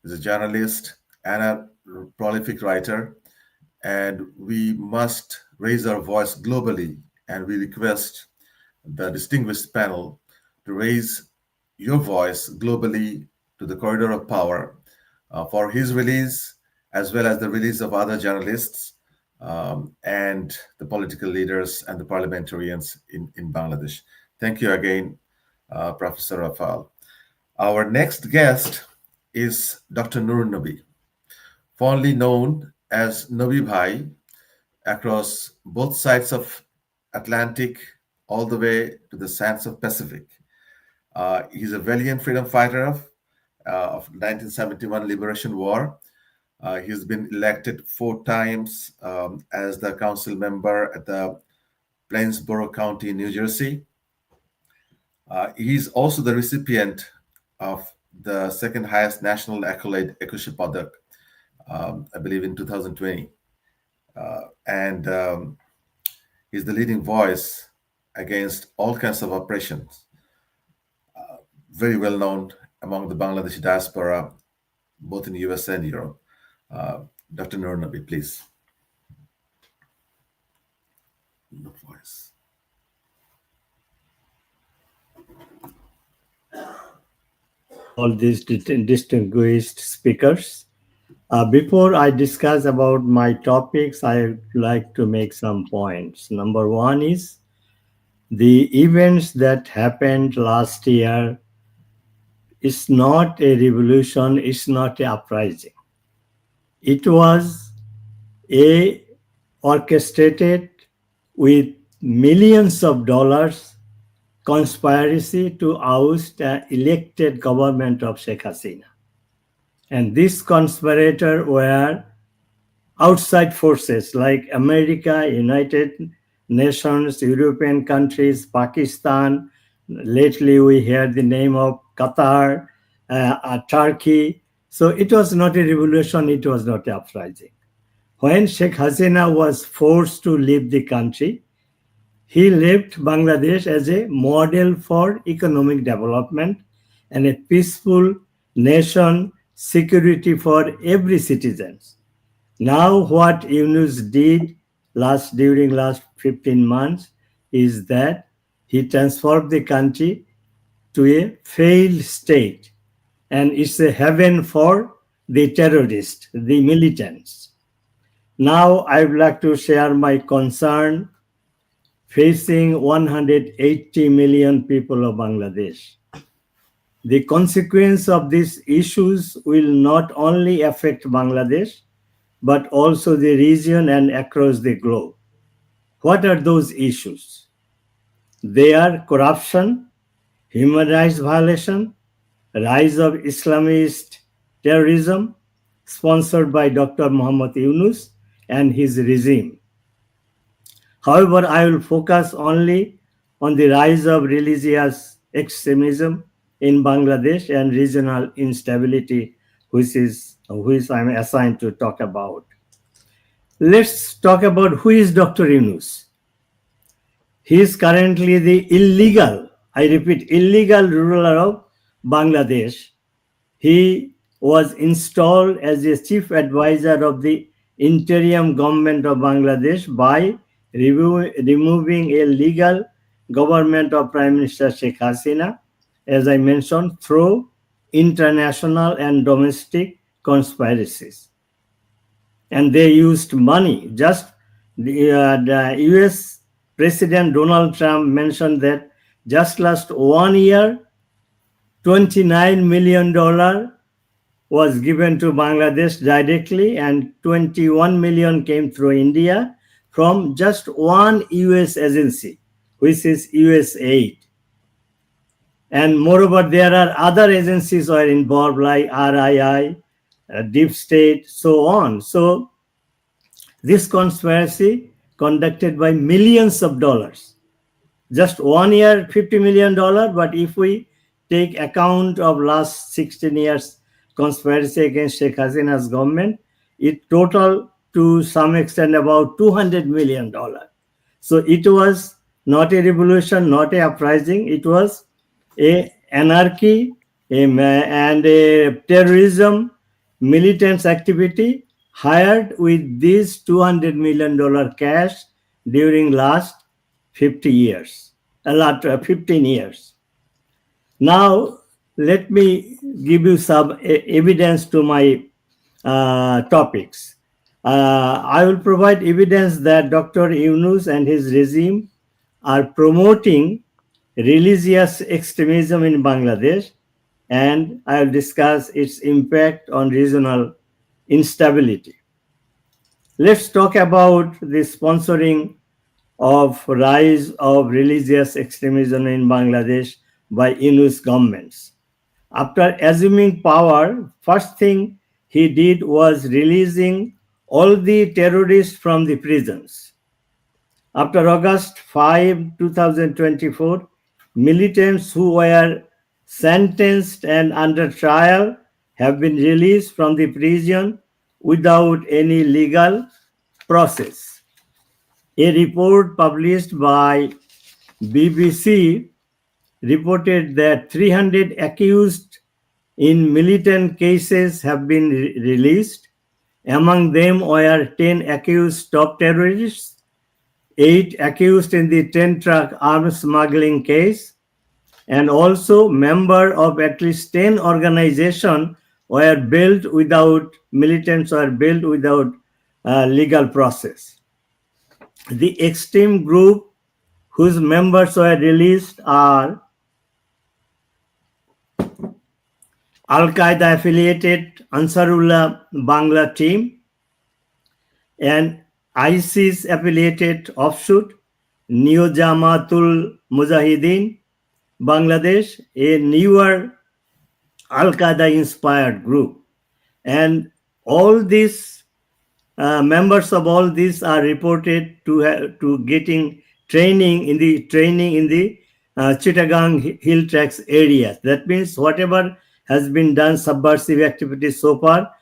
is a journalist and a prolific writer, and we must raise our voice globally, and we request the distinguished panel to raise your voice globally to the corridor of power for his release, as well as the release of other journalists and the political leaders and the parliamentarians in Bangladesh. Thank you again, Professor Rafael. Our next guest is Dr. Nur Nabi, fondly known as Nabi Bhai across both sides of Atlantic, all the way to the sands of Pacific. He's a valiant freedom fighter of 1971 Liberation War. He's been elected 4 times as the council member at the Plainsboro County, New Jersey. He's also the recipient of the second highest national accolade, Ekushé Padak, I believe in 2020. And He's the leading voice against all kinds of oppressions. Very well known among the Bangladeshi diaspora, both in US and Europe. Dr. Nur Nabi, please. No voice. All these distinguished speakers. Before I discuss about my topics, I would like to make some points. Number one is the events that happened last year is not a revolution, it's not an uprising. It was a orchestrated with millions of dollars conspiracy to oust an elected government of Sheikh Hasina. And these conspirators were outside forces like America, United Nations, European countries, Pakistan. Lately, we hear the name of Qatar, Turkey. So it was not a revolution, it was not an uprising. When Sheikh Hasina was forced to leave the country, he left Bangladesh as a model for economic development and a peaceful nation, security for every citizen. Now what Yunus did during last 15 months is that he transformed the country to a failed state, and it's a heaven for the terrorists, the militants. Now I would like to share my concern facing 180 million people of Bangladesh. The consequence of these issues will not only affect Bangladesh, but also the region and across the globe. What are those issues? They are corruption, human rights violation, rise of Islamist terrorism, sponsored by Dr. Muhammad Yunus and his regime. However, I will focus only on the rise of religious extremism in Bangladesh and regional instability, which I'm assigned to talk about. Let's talk about who is Dr. Yunus. He is currently the illegal ruler of Bangladesh. He was installed as a chief advisor of the interim government of Bangladesh by removing a legal government of Prime Minister Sheikh Hasina, as I mentioned, through international and domestic conspiracies. And they used money. Just the US President Donald Trump mentioned that just last 1 year, $29 million was given to Bangladesh directly, and 21 million came through India from just one US agency, which is USAID. And moreover, there are other agencies who are involved like RII, Deep State, so on. So this conspiracy conducted by millions of dollars. Just 1 year, $50 million, but if we take account of last 16 years conspiracy against Sheikh Hasina's government, it total to some extent about $200 million. So it was not a revolution, not a uprising. It was a anarchy and a terrorism, militants activity hired with this $200 million cash during last 15 years. Now, let me give you some evidence to my topics. I will provide evidence that Dr. Yunus and his regime are promoting religious extremism in Bangladesh, and I will discuss its impact on regional instability. Let's talk about the sponsoring of rise of religious extremism in Bangladesh by Yunus governments. After assuming power, first thing he did was releasing all the terrorists from the prisons. After August 5, 2024, militants who were sentenced and under trial have been released from the prison without any legal process. A report published by BBC reported that 300 accused in militant cases have been released. Among them were 10 accused top terrorists, 8 accused in the 10-truck arms smuggling case, and also members of at least 10 organizations were built without, militants were built without legal process. The extreme group whose members were released are Al-Qaeda affiliated Ansarullah Bangla team, and ISIS affiliated offshoot Neo Jamatul Mujahideen Bangladesh, a newer Al-Qaeda inspired group. And all these members of all these are reported to getting training in the Chittagong hill tracts areas. That means whatever has been done subversive activities so far,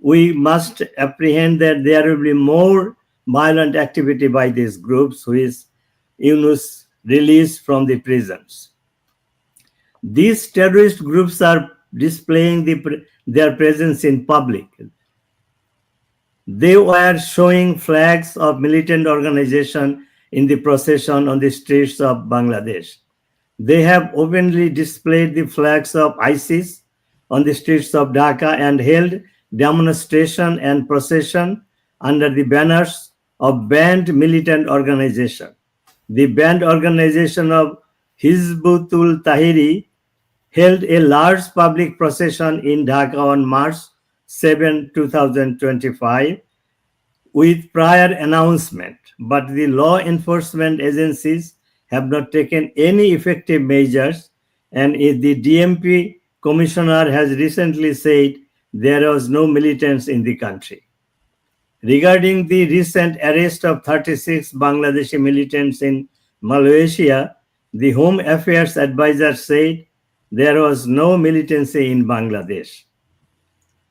we must apprehend that there will be more violent activity by these groups who is Yunus released from the prisons. These terrorist groups are displaying their presence in public. They were showing flags of militant organization in the procession on the streets of Bangladesh. They have openly displayed the flags of ISIS on the streets of Dhaka and held demonstration and procession under the banners of banned militant organization. The banned organization of Hizbutul Tahiri held a large public procession in Dhaka on March 7, 2025 with prior announcement, but the law enforcement agencies have not taken any effective measures, and the DMP commissioner has recently said there was no militants in the country. Regarding the recent arrest of 36 Bangladeshi militants in Malaysia, the Home Affairs advisor said there was no militancy in Bangladesh.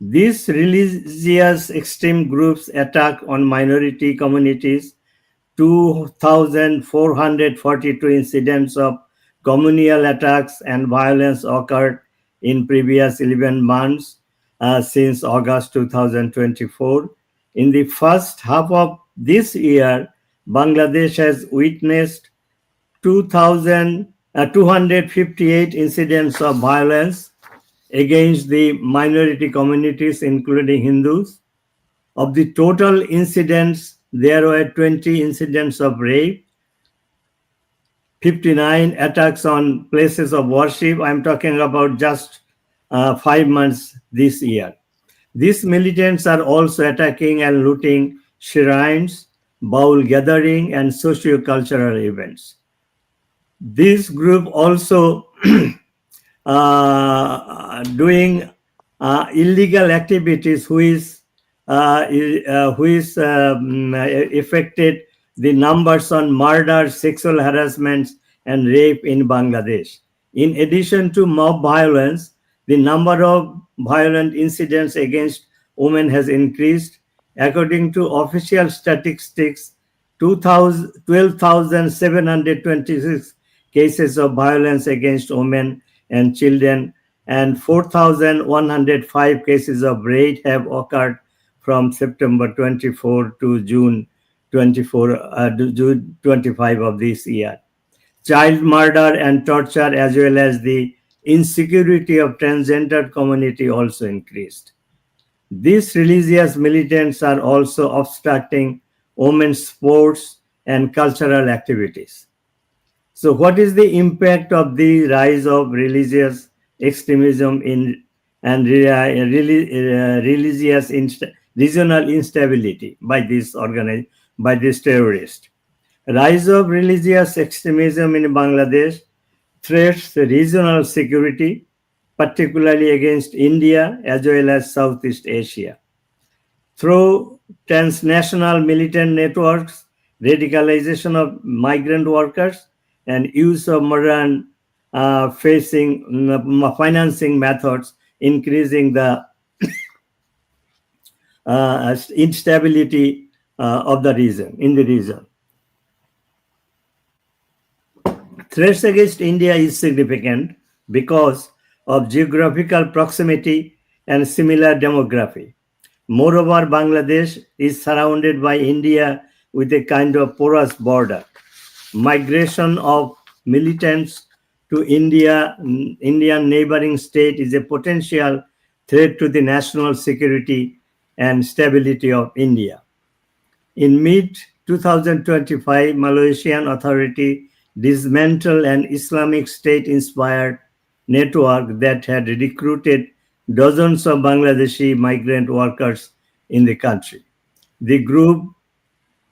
These religious extreme groups attack on minority communities. 2,442 incidents of communal attacks and violence occurred in previous 11 months since August 2024. In the first half of this year, Bangladesh has witnessed 258 incidents of violence against the minority communities, including Hindus. Of the total incidents, there were 20 incidents of rape, 59 attacks on places of worship. I'm talking about just 5 months this year. These militants are also attacking and looting shrines, bowl gathering, and socio-cultural events. This group also doing illegal activities which affected the numbers on murder, sexual harassments, and rape in Bangladesh. In addition to mob violence, the number of violent incidents against women has increased. According to official statistics, 12,726 cases of violence against women and children and 4,105 cases of rape have occurred from September 24 to June 25 of this year. Child murder and torture, as well as the insecurity of transgender community, also increased. These religious militants are also obstructing women's sports and cultural activities. So what is the impact of the rise of religious extremism and religious regional instability by this terrorist? Rise of religious extremism in Bangladesh threats regional security, particularly against India as well as Southeast Asia. Through transnational militant networks, radicalization of migrant workers, and use of modern financing methods, increasing the instability of the region, in the region. Threats against India is significant because of geographical proximity and similar demography. Moreover, Bangladesh is surrounded by India with a kind of porous border. Migration of militants to Indian neighboring state is a potential threat to the national security and stability of India. In mid-2025, Malaysian authority dismantled an Islamic State-inspired network that had recruited dozens of Bangladeshi migrant workers in the country. The group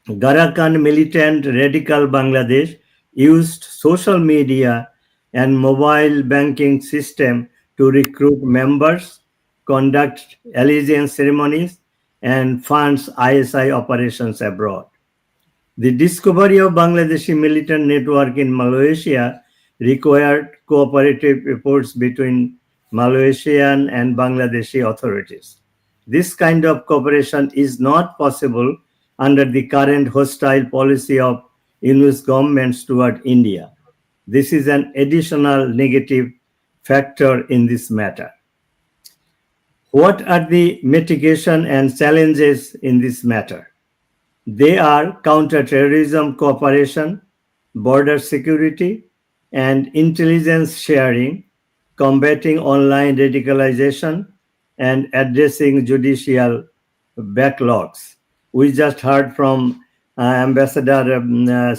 Garakan Militant Radical Bangladesh used social media and mobile banking system to recruit members, conduct allegiance ceremonies, and funds ISI operations abroad. The discovery of Bangladeshi militant network in Malaysia required cooperative efforts between Malaysian and Bangladeshi authorities. This kind of cooperation is not possible under the current hostile policy of Yunus governments toward India. This is an additional negative factor in this matter. What are the mitigation and challenges in this matter? They are counterterrorism cooperation, border security, and intelligence sharing, combating online radicalization, and addressing judicial backlogs. We just heard from Ambassador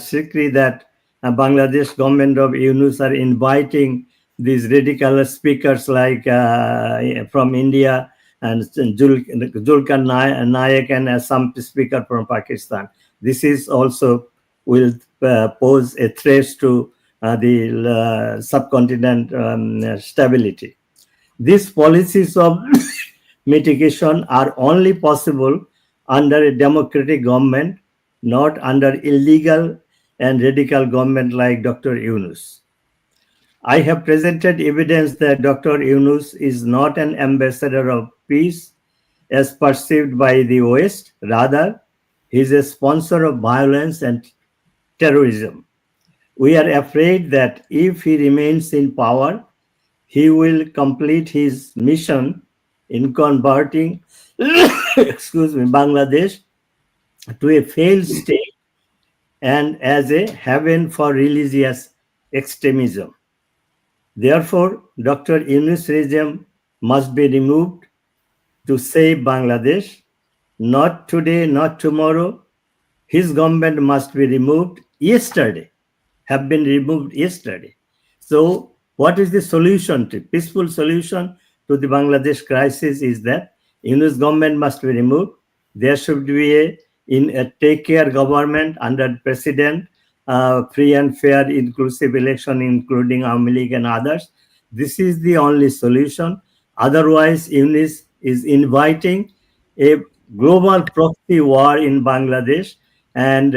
Sikri that Bangladesh government of Yunus are inviting these radical speakers like from India and Julkan Nayak and some speaker from Pakistan. This is also will pose a threat to the subcontinent stability. These policies of mitigation are only possible under a democratic government, not under illegal and radical government like Dr. Yunus. I have presented evidence that Dr. Yunus is not an ambassador of peace as perceived by the West. Rather, he is a sponsor of violence and terrorism. We are afraid that if he remains in power, he will complete his mission in converting Bangladesh to a failed state and as a haven for religious extremism. Therefore, Dr. Yunus' regime must be removed to save Bangladesh. Not today, not tomorrow. His government must be removed yesterday, have been removed yesterday. So what is the solution to peaceful solution to the Bangladesh crisis is that Yunus government must be removed. There should be a take care government under president, free and fair inclusive election, including Army League and others. This is the only solution. Otherwise, Yunus is inviting a global proxy war in Bangladesh, and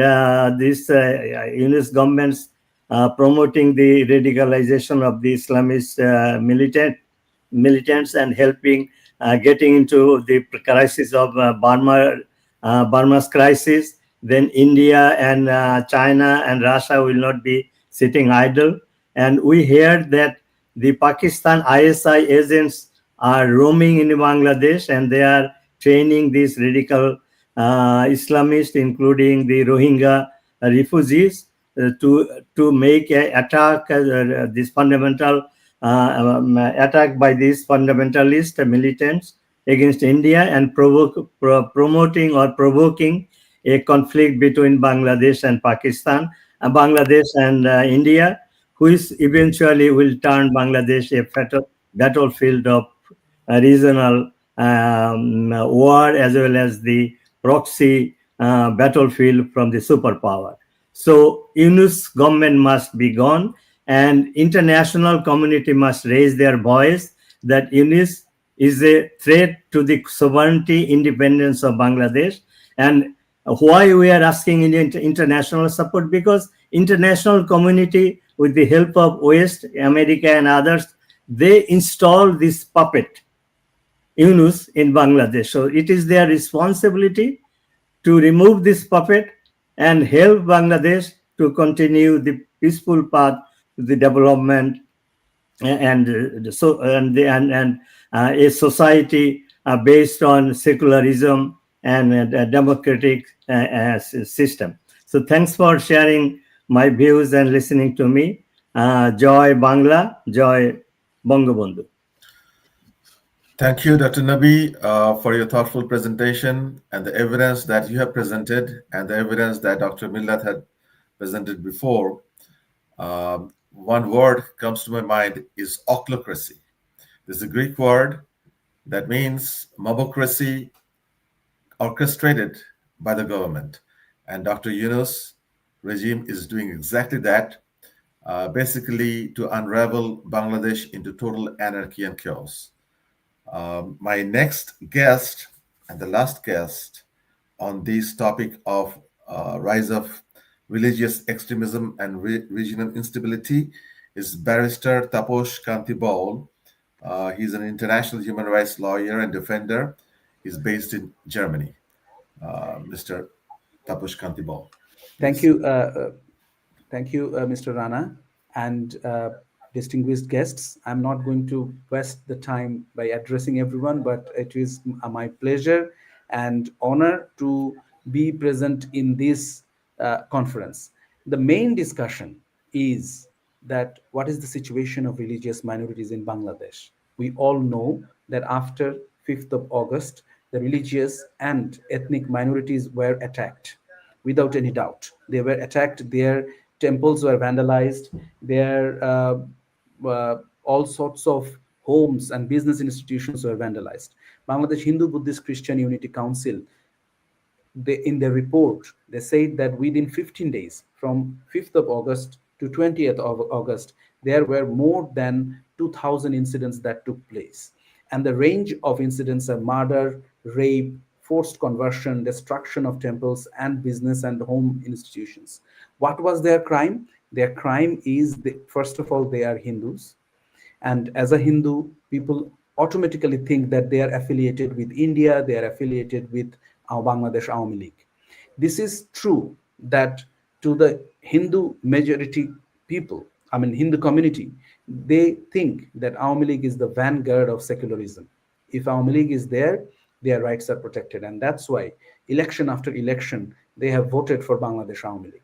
this Yunus government's promoting the radicalization of the Islamist militants and helping getting into the crisis of Burma's crisis. Then India and China and Russia will not be sitting idle. And we heard that the Pakistan ISI agents are roaming in Bangladesh and they are training these radical Islamists, including the Rohingya refugees, to make an attack, this fundamental attack by these fundamentalist militants against India and promoting or provoking a conflict between Bangladesh and Pakistan, Bangladesh and India, which eventually will turn Bangladesh a battlefield of regional war as well as the proxy battlefield from the superpower. So Yunus government must be gone and international community must raise their voice that Yunus is a threat to the sovereignty, independence of Bangladesh. And why we are asking international support? Because international community, with the help of West, America and others, they install this puppet, Yunus, in Bangladesh. So it is their responsibility to remove this puppet and help Bangladesh to continue the peaceful path the development and a society based on secularism and a democratic system. So thanks for sharing my views and listening to me. Joy Bangla, Joy Bangabandhu. Thank you, Dr. Nabi, for your thoughtful presentation and the evidence that you have presented and the evidence that Dr. Millat had presented before. One word comes to my mind is ochlocracy. This is a Greek word that means mobocracy orchestrated by the government. And Dr. Yunus' regime is doing exactly that, basically to unravel Bangladesh into total anarchy and chaos. My next guest and the last guest on this topic of rise of religious extremism and regional instability is Barrister Taposh Kanti Baul. He's an international human rights lawyer and defender. He's based in Germany. Mr. Taposh Kanti Baul. Thank you. Thank you, Mr. Rana, and distinguished guests. I'm not going to waste the time by addressing everyone, but it is my pleasure and honor to be present in this conference. The main discussion is that what is the situation of religious minorities in Bangladesh? We all know that after 5th of August, the religious and ethnic minorities were attacked without any doubt. They were attacked, their temples were vandalized, their all sorts of homes and business institutions were vandalized. Bangladesh Hindu Buddhist Christian Unity Council, in their report, they said that within 15 days, from 5th of August to 20th of August, there were more than 2,000 incidents that took place. And the range of incidents are murder, rape, forced conversion, destruction of temples and business and home institutions. What was their crime? Their crime is, first of all, they are Hindus. And as a Hindu, people automatically think that they are affiliated with India, they are affiliated with Bangladesh Awami League. This is true that to the Hindu majority people, Hindu community, they think that Awami League is the vanguard of secularism. If Awami League is there, their rights are protected. And that's why election after election, they have voted for Bangladesh Awami League.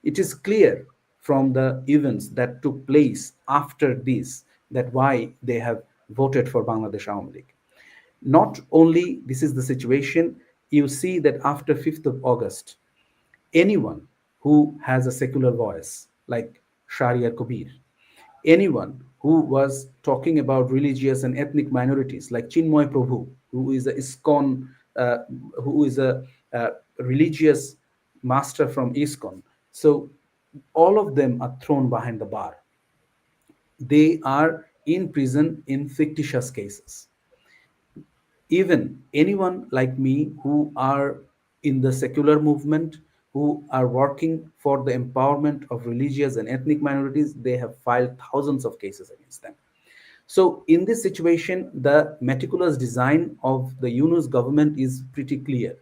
It is clear from the events that took place after this that why they have voted for Bangladesh Awami League. Not only this is the situation, you see that after 5th of August, anyone who has a secular voice, like Shahriar Kabir, anyone who was talking about religious and ethnic minorities, like Chinmoy Prabhu, who is a ISKCON, who is a religious master from ISKCON. So all of them are thrown behind the bar. They are in prison in fictitious cases. Even anyone like me who are in the secular movement, who are working for the empowerment of religious and ethnic minorities, they have filed thousands of cases against them. So in this situation, the meticulous design of the Yunus government is pretty clear.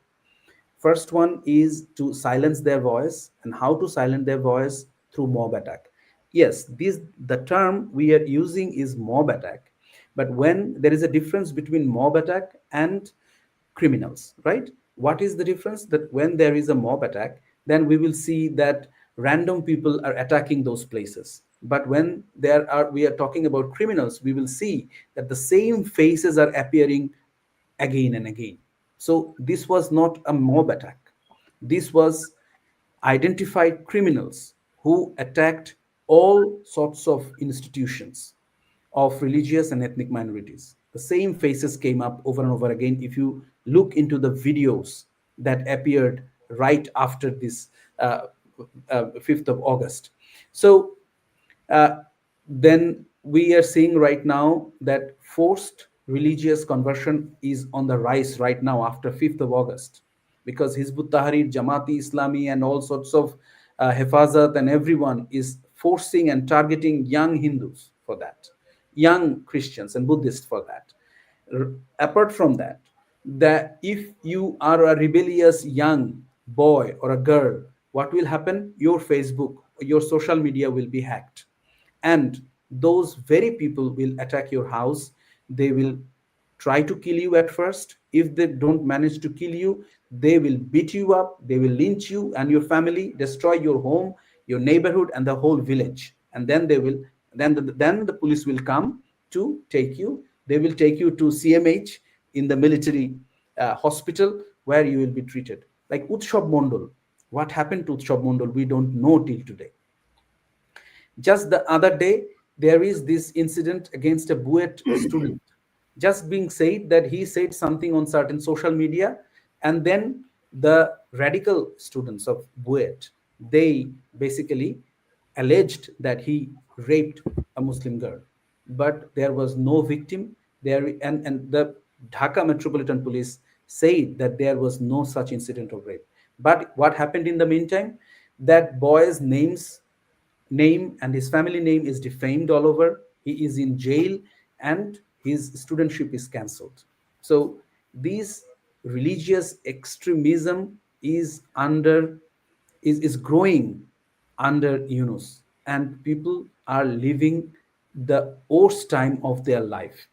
First one is to silence their voice, and how to silence their voice? Through mob attack. Yes, the term we are using is mob attack, but when there is a difference between mob attack and criminals, right? What is the difference? That when there is a mob attack, then we will see that random people are attacking those places. But when we are talking about criminals, we will see that the same faces are appearing again and again. So this was not a mob attack. This was identified criminals who attacked all sorts of institutions of religious and ethnic minorities. The same faces came up over and over again if you look into the videos that appeared right after this 5th of August. So then we are seeing right now that forced religious conversion is on the rise right now after 5th of August, because Hizbut Tahrir, Jamaati Islami, and all sorts of Hefazat and everyone is forcing and targeting young Hindus for that, young Christians and Buddhists for that. Apart from that, that if you are a rebellious young boy or a girl, what will happen? Your Facebook, your social media will be hacked. and those very people will attack your house. They will try to kill you at first. If they don't manage to kill you, they will beat you up, they will lynch you and your family, destroy your home, your neighborhood, and the whole village. And then then the police will come to take you. They will take you to CMH, in the military hospital, where you will be treated. Like Utshab Mondal, what happened to Utshab Mondal, we don't know till today. Just the other day, there is this incident against a Buet student, just being said that he said something on certain social media, and then the radical students of Buet, they basically alleged that he raped a Muslim girl, but there was no victim there, and the Dhaka Metropolitan Police said that there was no such incident of rape. But what happened in the meantime? That boy's name and his family name is defamed all over. He is in jail and his studentship is cancelled. So this religious extremism is growing under Yunus, and people are living the worst time of their life.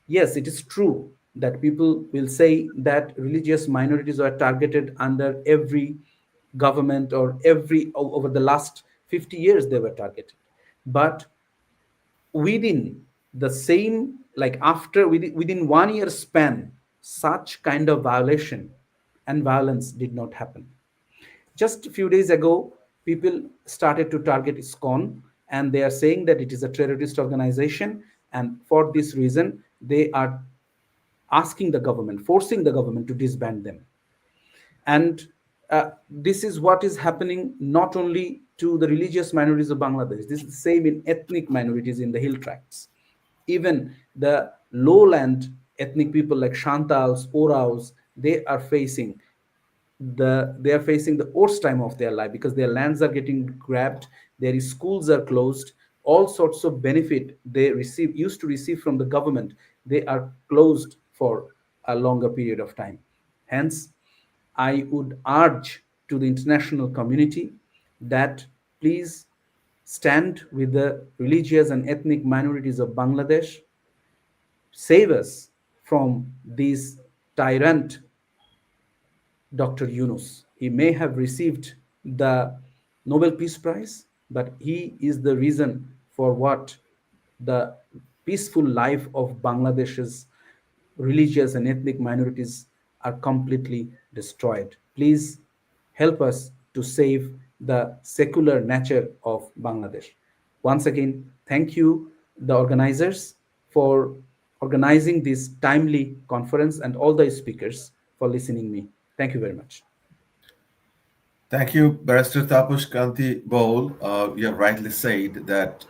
Yes, it is true that people will say that religious minorities are targeted under every government, or over the last 50 years they were targeted. But within the same, like after within 1 year span, such kind of violation and violence did not happen. Just a few days ago, people started to target ISKCON, and they are saying that it is a terrorist organization, and for this reason they are asking the government, forcing the government to disband them. And this is what is happening not only to the religious minorities of Bangladesh. This is the same in ethnic minorities in the hill tracts. Even the lowland ethnic people like Shantals, Oraos, they are facing the worst time of their life, because their lands are getting grabbed, their schools are closed, all sorts of benefit they used to receive from the government, they are closed for a longer period of time. Hence, I would urge to the international community that please stand with the religious and ethnic minorities of Bangladesh, save us from this tyrant Dr. Yunus. He may have received the Nobel Peace Prize, but he is the reason for what the peaceful life of Bangladesh's religious and ethnic minorities are completely destroyed. Please help us to save the secular nature of Bangladesh. Once again, thank you, the organizers, for organizing this timely conference, and all the speakers for listening me. Thank you very much. Thank you, Barrister Tapush Kanti Bowl. You have rightly said that